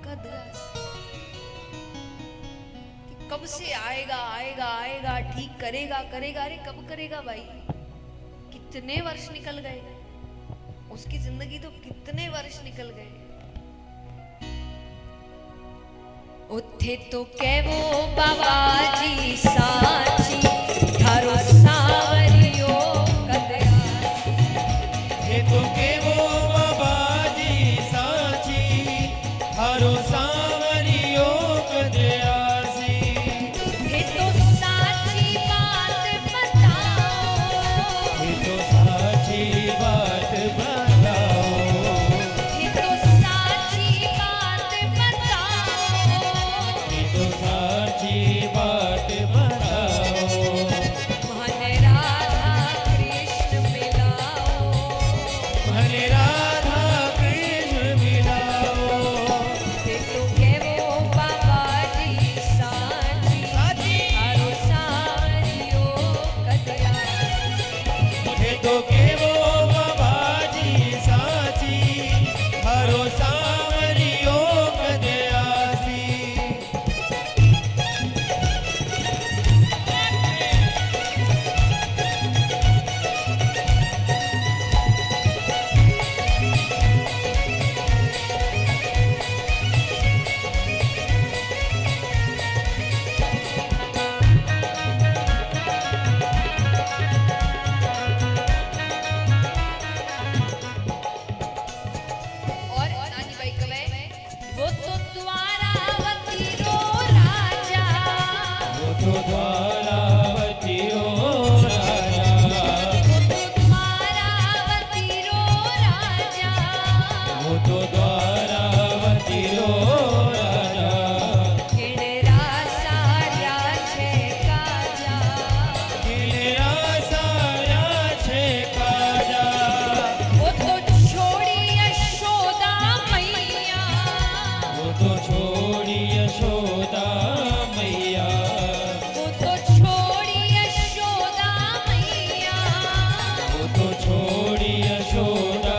कदस। कब से आएगा, ठीक करेगा। अरे कब करेगा भाई, कितने वर्ष निकल गए, उसकी जिंदगी तो कितने वर्ष निकल गए। उठे तो कह वो बाबा जी साची, थारो सांवरियो कदयासी।
ये तो के वो बाबा जी साची, थारो सांवरियो कदयासी।
ये तो साची बात बताओ,
ये तो साची बात बताओ,
ये तो साची बात बताओ,
ये तो साची बात बताओ।
मन राधा कृष्ण मिलाओ,
हरे राधा कृष्ण मिलाओ।
ये तो कह वो बाबा जी साची, थारो सांवरियो कदयासी।
ये तो के वो बाबा जी साची, थारो सांवरियो कदयासी।
और नानी बाई कवे, वो तो द्वारावती रो राजा,
वो तो द्वारावती रो राजा,
वो तो द्वारावती रो राजा,
वो तो द्वारावती रो राजा।
केड़ा सारा छे काजा,
किलेरा सारा छे काजा।
वो तो छोड़ी यशोदा मैया,
वो तो छोड़ी यशोदा मैया,
वो तो छोड़ी यशोदा मैया,
वो तो छोड़ी यशोदा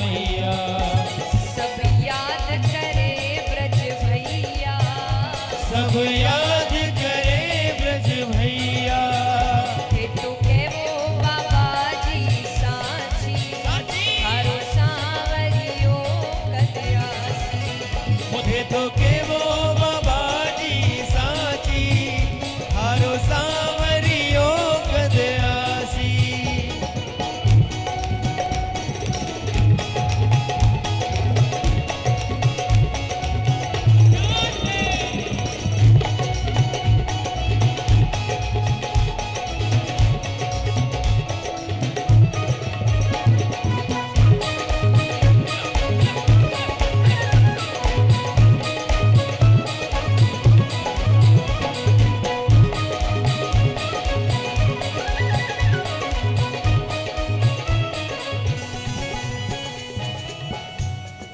मैया।
सब याद करे ब्रज भैया,
सब याद करे ब्रज भैया।
ये तो कह वो बाबा जी साची, थारो सांवरियो कदयासी।
मुझे तो के वो बाबा जी साची, थारो सांवरियो कदयासी।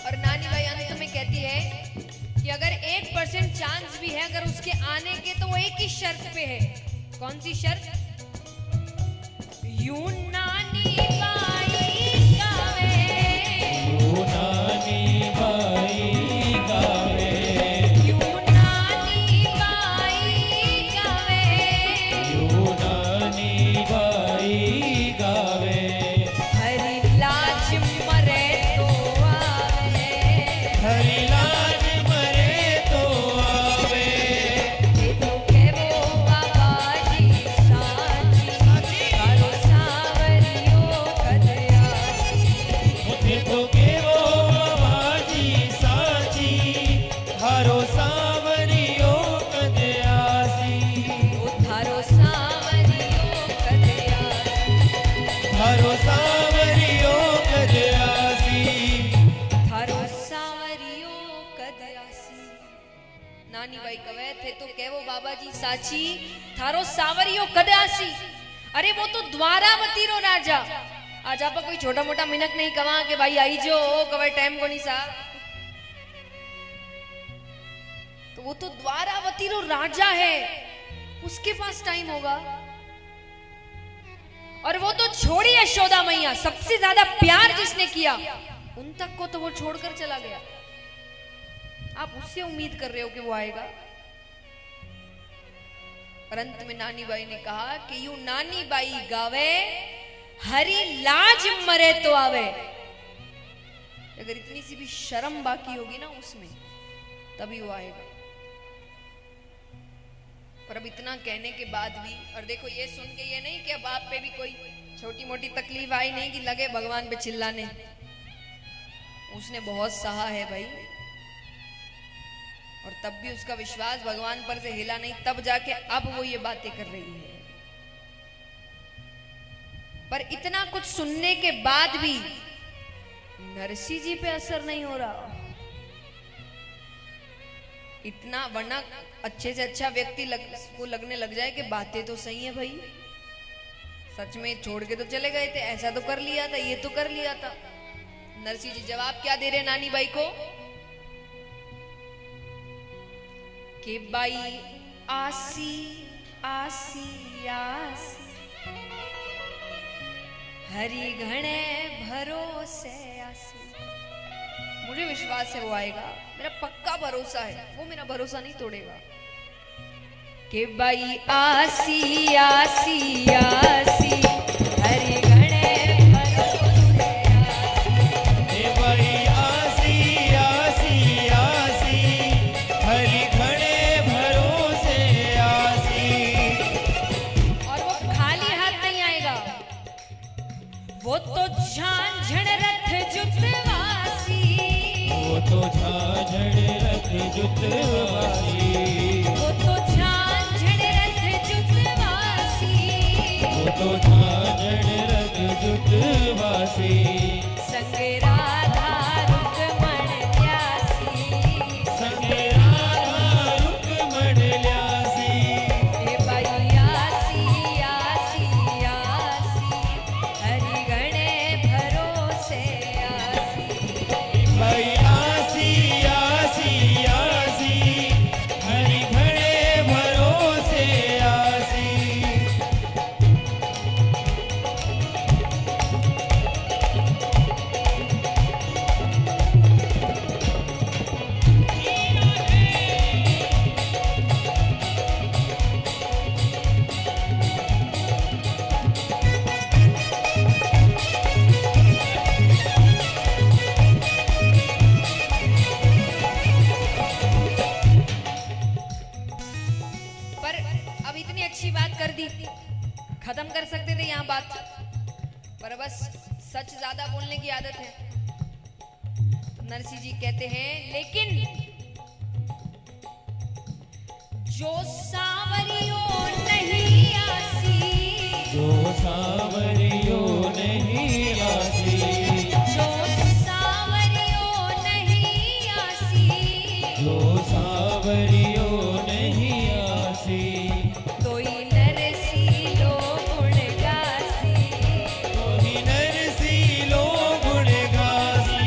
और नानी बाई अंत में कहती है कि अगर 1% चांस भी है अगर उसके आने के, तो वो एक ही शर्त पे है। कौन सी शर्त? यूं नानी बाई नानी बाई कवे थे तो कहवो बाबा जी साची थारो सावरियो कद आसी। अरे वो तो द्वारावती रो राजा। आज आप कोई छोटा मोटा मिनक नहीं कवा के भाई आई जो कवे टाइम को नहीं सा। तो वो तो द्वारावती रो राजा है, उसके पास टाइम होगा। और वो तो छोड़ी यशोदा मैया, सबसे ज्यादा प्यार जिसने किया उन तक को तो वो छोड़कर चला गया। आप उससे उम्मीद कर रहे हो कि वो आएगा। पर अंत में नानी बाई ने कहा कि यूं नानी बाई गावे हरी लाज मरे तो आवे। अगर इतनी सी भी शर्म बाकी होगी ना उसमें, तभी वो आएगा। पर अब इतना कहने के बाद भी, और देखो ये सुन के ये नहीं कि अब आप पे भी कोई छोटी मोटी तकलीफ आई नहीं कि लगे भगवान पे चिल्लाने। उसने बहुत सहा है भाई, और तब भी उसका विश्वास भगवान पर से हिला नहीं, तब जाके अब वो ये बातें कर रही है। पर इतना कुछ सुनने के बाद भी नरसी जी पे असर नहीं हो रहा। इतना, वरना अच्छे से अच्छा व्यक्ति को लगने लग जाए कि बातें तो सही है भाई, सच में छोड़ के तो चले गए थे, ऐसा तो कर लिया था, ये तो कर लिया था। नरसी जी जवाब क्या दे रहे नानी बाई को कि बाई आसी आसी आसी हरि घणे भरोसे आसी। मुझे विश्वास है वो आएगा, मेरा पक्का भरोसा है, वो मेरा भरोसा नहीं तोड़ेगा। कि बाई आसी आसी आसी हरि घणे भरोसे आसी।
ए बाई आसी आसी आसी हरि घणे भरोसे आसी।
और वो खाली हाथ नहीं आएगा, वो तो झांझण रथ जुतवासी।
वो तो झांझण रथ जुतवासी।
वो तो झांझण रथ जुतवासी।
वो तो झांझण रथ जुतवासी।
संग राधा रुक्मण ल्यासी।
संग राधा रुक्मण ल्यासी।
हे बाई आसी आसी आसी हरि घणे भरोसे आसी।
बाई आसी आसी आसी हरि घणे भरोसे आसी।
पर अब इतनी अच्छी बात कर दी, खत्म कर सकते थे यहाँ बात, पर बस सच ज्यादा बोलने की आदत है। तो नरसी जी कहते हैं लेकिन जो सावरियो नहीं आसी।
जो सावरियो नहीं आसी।
जो सावरियो नहीं आसी।
जो सावरियो नहीं आसी।
तोई नरसी लो गुण गासी।
तोहि नरसी लो गुण गासी।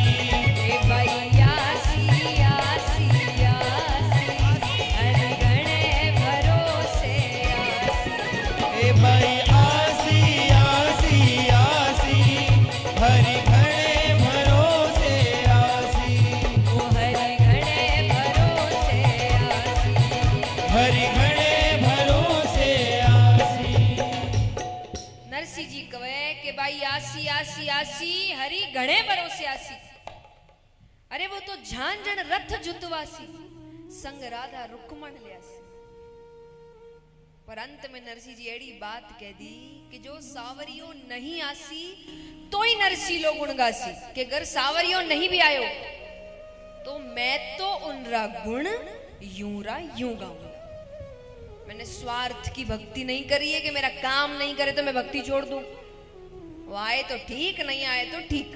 हे बाई आसी आसी आसी हरि घणे भरोसे आसी।
ए बाई आसी आसी आसी हरि घणे भरोसे आसी।
ओ हरि घणे भरोसे आसी।
हरि घणे भरोसे आसी।
नरसी जी कहे कि भाई आसी आसी आसी हरि घणे भरोसे आसी। अरे वो तो झांझण रथ जुतवासी, संग राधा रुक्मण ल्यासी। पर अंत में नरसी जी एड़ी बात कह दी कि जो सावरियो नहीं आसी तो ही नरसी लो गुण गासी। कि अगर सावरियो नहीं भी आयो तो मैं तो उनरा गुण यूं गाऊंगा। मैंने स्वार्थ की भक्ति नहीं करी है कि मेरा काम नहीं करे तो मैं भक्ति छोड़ दूं। वो आए तो ठीक, नहीं आए तो ठीक।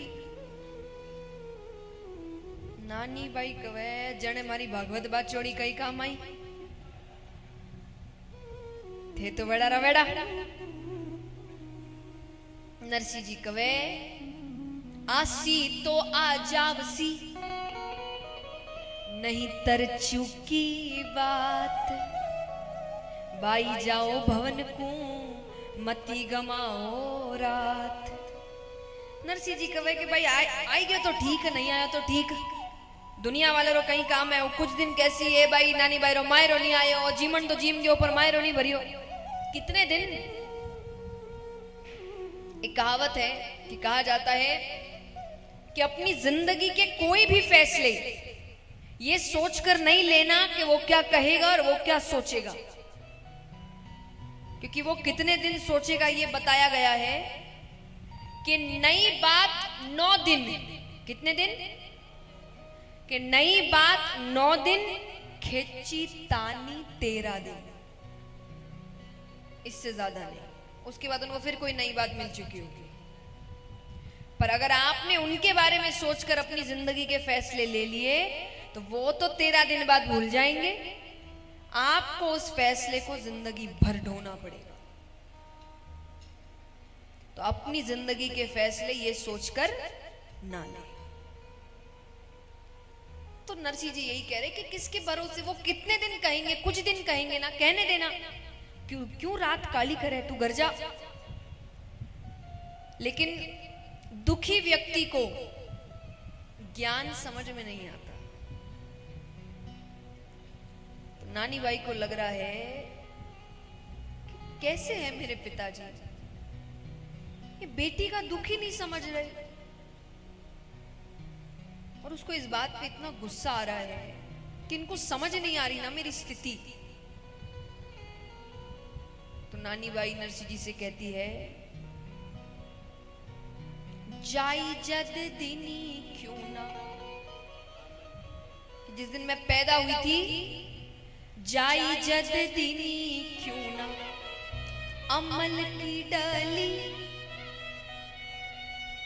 नानी बाई कवे जने मारी भागवत बात चोड़ी कई काम आई थे तो वेड़ा रवेड़ा। नरसी जी कवे आसी तो आ जावसी नहीं तर चुकी बात बाई जाओ भवन को मती गमाओ रात। नरसी जी कहे कि भाई आई गयो तो ठीक है नहीं आया तो ठीक। दुनिया वाले रो कहीं काम है वो कुछ दिन कैसी है भाई नानी भाई रो मायरो नहीं आयो जीवन तो जीम गयो पर मायरो नहीं भरियो कितने दिन। एक कहावत है कि कहा जाता है कि अपनी जिंदगी के कोई भी फैसले ये सोचकर नहीं लेना कि वो क्या कहेगा और वो क्या सोचेगा, क्योंकि वो कितने दिन सोचेगा ये बताया गया है कि नई बात 9 दिन, कितने दिन कि नई बात 9 दिन खेची तानी 13 दिन, इससे ज्यादा नहीं। उसके बाद उनको फिर कोई नई बात मिल चुकी होगी। पर अगर आपने उनके बारे में सोचकर अपनी जिंदगी के फैसले ले लिए तो वो तो 13 दिन बाद भूल जाएंगे, आपको उस फैसले को जिंदगी भर ढोना पड़ेगा। तो अपनी जिंदगी के फैसले ये सोचकर ना लें। तो नरसी जी यही कह रहे कि किसके भरोसे, वो कितने दिन कहेंगे, कुछ दिन कहेंगे ना, कहने देना। क्यों रात काली करे, तू घर जा। लेकिन दुखी व्यक्ति को ज्ञान समझ में नहीं आता। तो नानी बाई को लग रहा है कि कैसे है मेरे पिताजी, ये बेटी का दुख ही नहीं समझ रहे, और उसको इस बात पे इतना गुस्सा आ रहा है कि इनको समझ नहीं आ रही ना मेरी स्थिति। तो नानी बाई नरसी जी से कहती है, जाई जद दिनी क्यों ना, जिस दिन मैं पैदा हुई थी, जाई जद दिनी क्यों ना, अमल की डाली,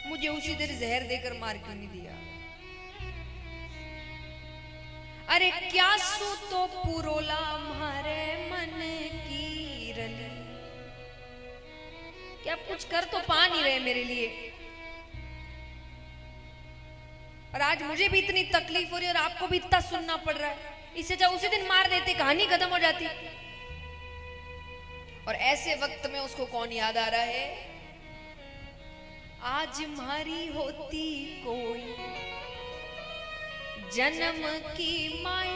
मुझे उसी देर जहर देकर मार क्यों नहीं दिया। अरे क्या सू तो पुरोला मारे मन की रली, क्या कुछ कर तो पा नहीं रहे मेरे लिए, और आज मुझे भी इतनी तकलीफ हो रही है और आपको भी इतना सुनना पड़ रहा है। इससे जब उसी दिन मार देते कहानी खत्म हो जाती। और ऐसे वक्त में उसको कौन याद आ रहा है, आज मारी होती कोई जन्म की माई,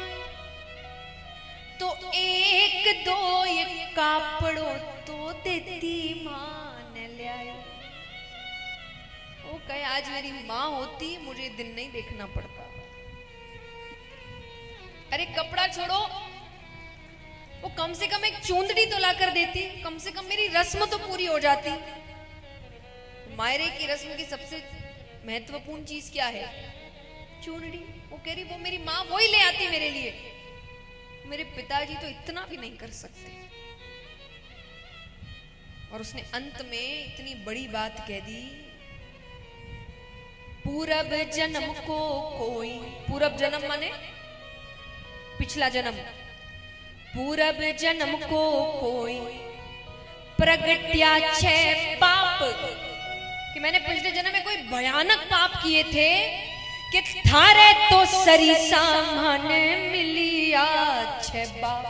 तो एक दो ये कापड़ो तो देती मान ले आए। वो कहे आज मेरी माँ होती मुझे दिन नहीं देखना पड़ता। अरे कपड़ा छोड़ो, वो कम से कम एक चूंदड़ी तो ला कर देती, कम से कम मेरी रस्म तो पूरी हो जाती। मायरे की रस्म की सबसे महत्वपूर्ण चीज क्या है, चूंदड़ी। वो कह रही वो मेरी माँ वही ले आती मेरे लिए, मेरे पिताजी तो इतना भी नहीं कर सकते। और उसने अंत में इतनी बड़ी बात कह दी, पूरब जन्म को कोई, पूरब जन्म माने पिछला जन्म, पूरब जन्म को कोई प्रगट्या छे पाप, कि मैंने पिछले जन्म में कोई भयानक पाप किए थे कि थारे तो सरिसा माने मिलिया छे बाप,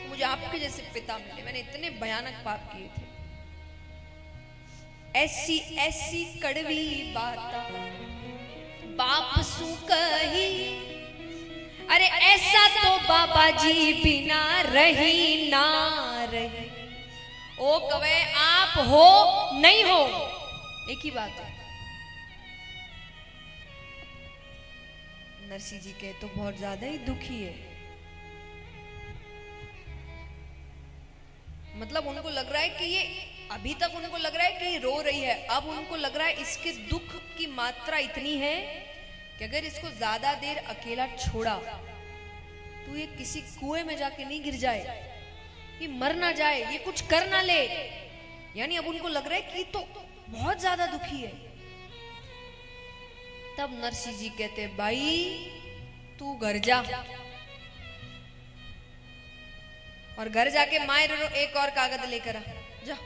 मुझे आपके जैसे पिता मिले, मैंने इतने भयानक पाप किए थे। ऐसी ऐसी कड़वी बात बाप सु कही, अरे ऐसा तो बाबा जी बिना रही ना रही। ओ कवे आप हो नहीं हो एक ही बात है। नरसी जी के तो बहुत ज्यादा ही दुखी है, मतलब उनको लग रहा है कि ये, अभी तक उनको लग रहा है कि ये रो रही है, अब उनको लग रहा है इसके दुख की मात्रा इतनी है कि अगर इसको ज्यादा देर अकेला छोड़ा तो ये किसी कुएं में जाके नहीं गिर जाए, ये मर ना जाए, ये कुछ कर ना ले। यानी अब उनको लग रहा है कि तो बहुत ज्यादा दुखी है। तब नरसिंह जी कहते, भाई तू घर जा और घर जाके मायर एक और कागज लेकर आ जा।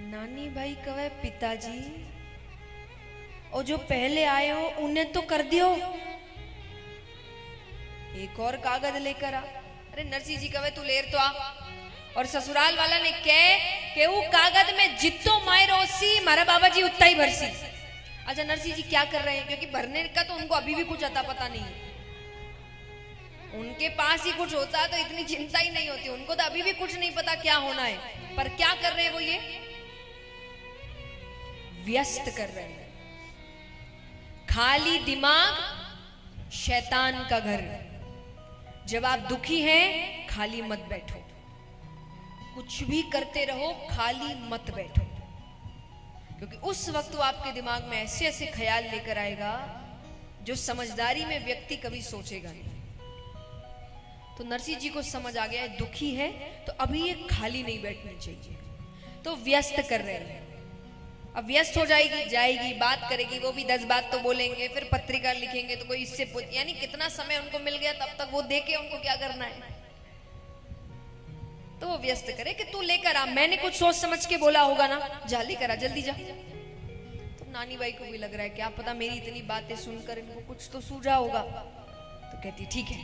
नानी भाई कहे, पिताजी और जो पहले आए हो उन्हें तो कर दियो, एक और कागज लेकर आ। अरे नरसिंह जी कहे, तू लेर तो आ। और ससुराल वाला ने कह के वो कागज में जितो मायरोसी मारा बाबा जी उतना ही भरसी। अच्छा नरसिंह जी क्या कर रहे हैं, क्योंकि भरने का तो उनको अभी भी कुछ अता पता नहीं है। उनके पास ही कुछ होता तो इतनी चिंता ही नहीं होती, उनको तो अभी भी कुछ नहीं पता क्या होना है। पर क्या कर रहे हैं वो, ये व्यस्त कर रहे हैं। खाली दिमाग शैतान का घर। जब आप दुखी हैं खाली मत बैठो, कुछ भी करते रहो खाली मत बैठो, क्योंकि उस वक्त वो आपके दिमाग में ऐसे ऐसे ख्याल लेकर आएगा जो समझदारी में व्यक्ति कभी सोचेगा नहीं। तो नरसिंह जी को समझ आ गया है, दुखी है तो अभी ये खाली नहीं बैठनी चाहिए, तो व्यस्त कर रहे हैं। अब व्यस्त हो जाएगी, जाएगी, बात करेगी, वो भी 10 बात तो बोलेंगे, फिर पत्रिका लिखेंगे तो कोई इससे यानी कितना समय उनको मिल गया, तब तक वो देखे उनको क्या करना है। तो वो व्यस्त करे कि तू लेकर आ, मैंने कुछ सोच समझ के बोला होगा ना, जा लेकर आ, जल्दी जा। तो नानी बाई को भी लग रहा है क्या पता मेरी इतनी बातें सुनकर इनको कुछ तो सूझा होगा। तो कहती ठीक है,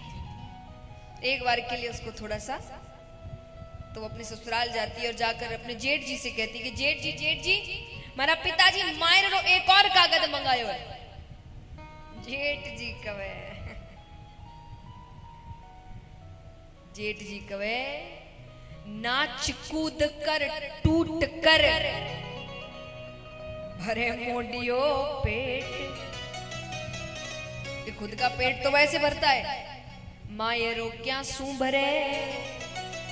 एक बार के लिए उसको थोड़ा सा। तो वो अपने ससुराल जाती है और जाकर अपने जेठ जी से कहती कि जेठ जी मारा पिताजी मायर रो एक और कागज मंगायो है। जेठ जी कवे नाच कूद कर टूट कर भरे मोडियो पेट। ये खुद का पेट तो वैसे भरता है, मायरो क्या सू भरे,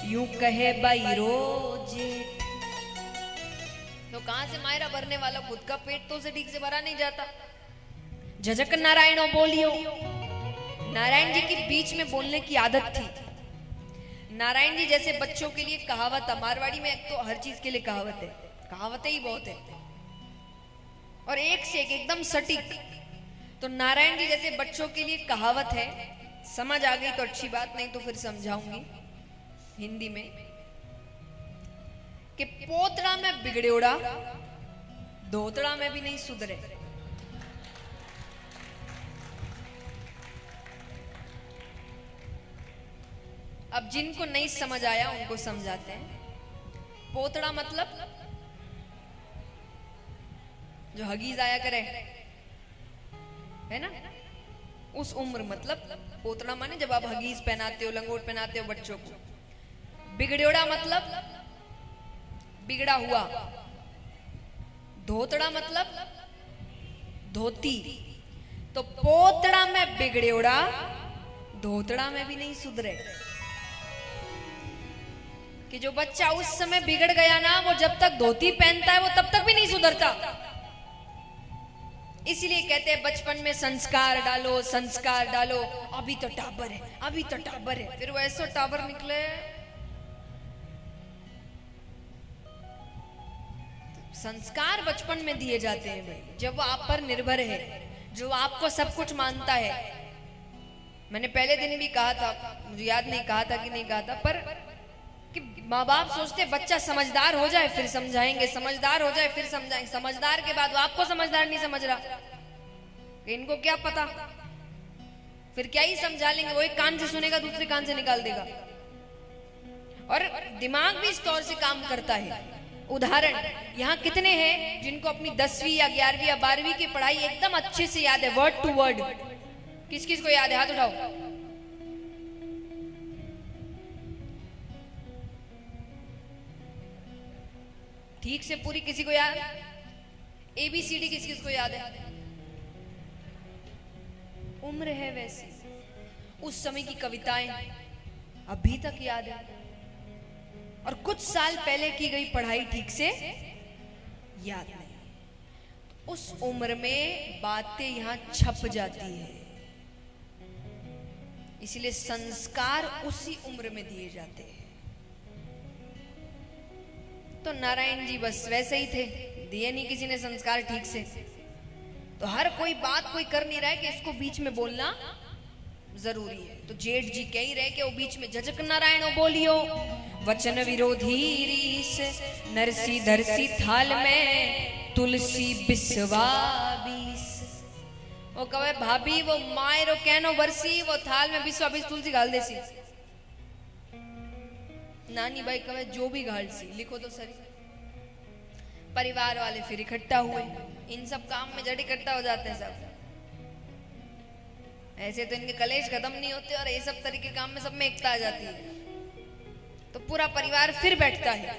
यूं कहे बाईरो जेठ। तो कहां से मायरा भरने वाला, खुद का पेट तो उसे ठीक से भरा नहीं जाता। झझक नारायणों बोलियो। नारायण जी की बीच में बोलने की आदत थी। नारायण जी जैसे बच्चों के लिए कहावत, मारवाड़ी में एक तो हर चीज के लिए कहावत है, कहावतें ही बहुत है और एक से एक एकदम सटीक। तो नारायण जी जैसे बच्चों के लिए कहावत है, समझ आ गई तो अच्छी बात, नहीं तो फिर समझाऊंगी हिंदी में कि पोतड़ा में बिगड़ेड़ा धोतड़ा में भी नहीं सुधरे। अब जिनको नहीं समझ आया उनको समझाते हैं। पोतड़ा मतलब जो हगीज आया करे है ना, उस उम्र मतलब पोतड़ा माने जब आप हगीज पहनाते हो, लंगोट पहनाते हो बच्चों को। बिगड़ेड़ा मतलब बिगड़ा हुआ। धोतड़ा मतलब धोती। तो पोतड़ा में बिगड़ेड़ा धोतड़ा में भी नहीं सुधरे। कि जो बच्चा उस समय बिगड़ गया ना, वो जब तक धोती पहनता है वो तब तक भी नहीं सुधरता। इसलिए कहते हैं बचपन में संस्कार डालो, संस्कार डालो। अभी तो टाबर है, अभी तो टाबर है, फिर वो ऐसा टाबर निकले। संस्कार बचपन में दिए जाते हैं भाई, जब वो आप पर निर्भर है, जो आपको सब कुछ मानता है। मैंने पहले दिन भी कहा था, मुझे याद नहीं कहा था कि नहीं कहा था, पर कि माँ बाप सोचते बच्चा समझदार हो जाए फिर समझाएंगे, समझदार हो जाए फिर समझाएंगे। समझदार के बाद वो आपको समझदार नहीं समझ रहा, इनको क्या पता, फिर क्या ही समझा लेंगे। वो एक कान से सुनेगा दूसरे कान से निकाल देगा। और दिमाग भी इस तौर से काम करता है। उदाहरण, यहाँ कितने हैं जिनको अपनी 10वीं या 11वीं या 12वीं की पढ़ाई एकदम अच्छे से याद है, वर्ड टू वर्ड? किस किस को याद है, हाथ उठाओ। ठीक से पूरी किसी को याद? ABCD किस किस को याद है? उम्र है वैसी, उस समय की कविताएं अभी तक याद है, और कुछ साल पहले की गई पढ़ाई ठीक से याद नहीं। तो उस उम्र में बातें यहां छप जाती है, इसलिए संस्कार उसी उम्र में दिए जाते हैं। तो नारायण जी बस वैसे ही थे, दिए नहीं किसी ने संस्कार ठीक से। तो हर कोई बात कोई कर नहीं रहा है कि इसको बीच में बोलना जरूरी है। तो जेठ जी कह ही रहे कि वो बीच में झजक नारायण बोलियो, वचन विरोधी रीस नरसी धरसी थाल में तुलसी बिस्वा बीस। वो कहे भाभी वो मायरो कहनो बरसी, वो थाल में बिस्वा बीस तुलसी घाल देसी। नानी भाई कहे जो भी घाल सी, लिखो तो सही। परिवार वाले फिर इकट्ठा हुए, इन सब काम में जड़ इकट्ठा हो जाते हैं सब। ऐसे तो इनके कलेश खत्म नहीं होते और ये सब तरीके काम में सब में एकता आ जाती है। तो पूरा परिवार फिर बैठता है,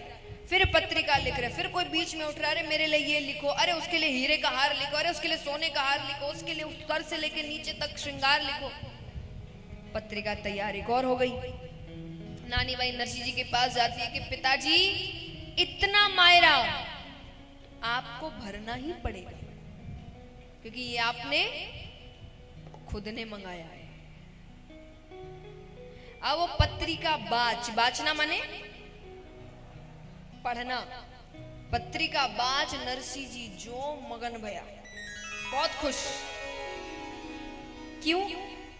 फिर पत्रिका लिख रहे, फिर कोई बीच में उठ रहा है, मेरे लिए ये लिखो, अरे उसके लिए हीरे का हार लिखो, अरे उसके लिए सोने का हार लिखो, उसके लिए उस सर से लेकर नीचे तक श्रृंगार लिखो। पत्रिका तैयार एक और हो गई। नानी बाई नरसी जी के पास जाती है कि पिताजी इतना मायरा आपको भरना ही पड़ेगा, क्योंकि ये आपने खुद ने मंगाया है। अब वो पत्रिका बाचना माने पढ़ना। पत्रिका बाच नरसी जी जो मगन भया, बहुत खुश। क्यों?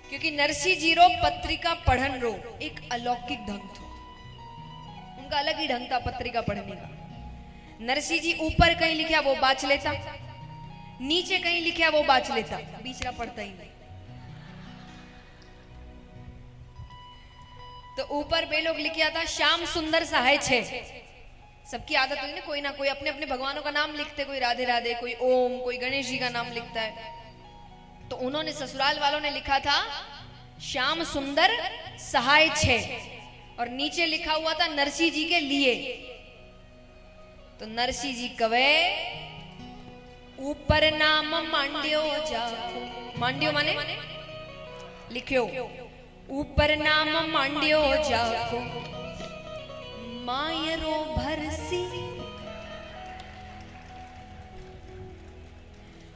क्योंकि नरसी जी रो पत्रिका पढ़न रो एक अलौकिक ढंग था, उनका अलग ही ढंग था पत्रिका पढ़ने का। नरसी जी ऊपर कहीं लिखा वो बाच लेता, नीचे कहीं लिखा वो बाच लेता, बीचरा पढ़ता ही नहीं। तो ऊपर बेलोग लिखा था श्याम सुंदर सहाय छे। सबकी आदत हुई ना, कोई ना कोई अपने अपने भगवानों का नाम लिखते, कोई राधे राधे, कोई ओम, कोई गणेश जी का नाम लिखता है। तो उन्होंने ससुराल वालों ने लिखा था श्याम सुंदर सहाय छे और नीचे लिखा हुआ था नरसी जी के लिए। तो नरसी जी कवे ऊपर नाम मांड्यो जाको, मांड्यो माने लिख्यो, ऊपर नाम मांड्यो जाको मायरो भरसी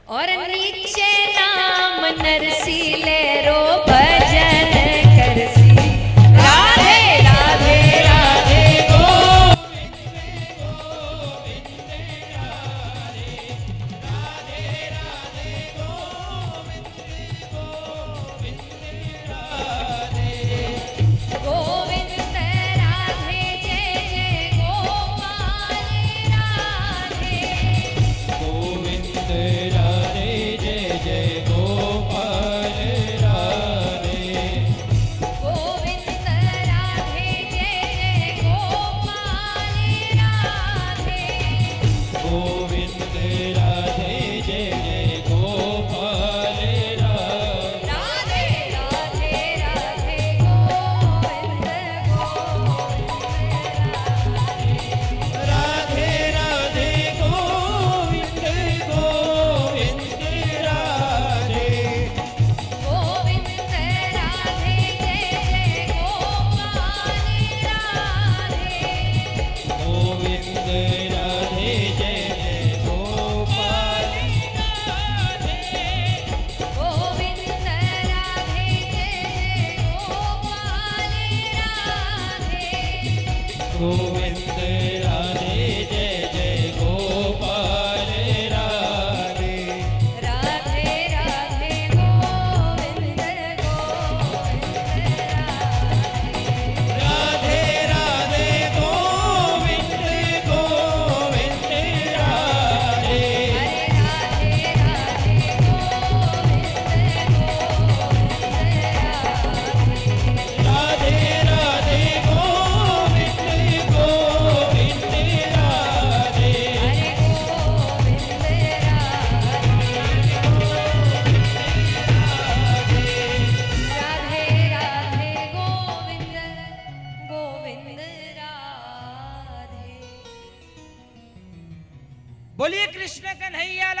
और नीचे नाम नरसी लेरो भजन करसी। राधे राधे राधे गोविंद गोविंद राधे, राधे राधे गोविंद गोविंद राधे, गोविंद राधे जय जय गोपाल राधे,
गोविंद राधे जय जय गोपाल राधे,
गोविंद राधे जय जय गोपाल राधे,
गोविंद राधे जय जय गोपाल राधे,
राधे राधे राधे गोविंद गोविंद
राधे राधे गोविंद गोविंद राधे,
गोविंद राधे जय जय गोपाल राधे,
गोविंद राधे जय जय गोपाल राधे,
गोविंद राधे जय जय गोपाल राधे,
गोविंद राधे जय जय गोपाल राधे,
राधे राधे गोविंद गोविंद
राधे राधे गोविंद गोविंद राधे,
हरे राधे राधे गोविंद
राधे राधे गोविंद गोविंद राधे,
हरे गोविंद राधे राधे गोविंद गोविंद राधे।
बोलिए कृष्ण कन्हैया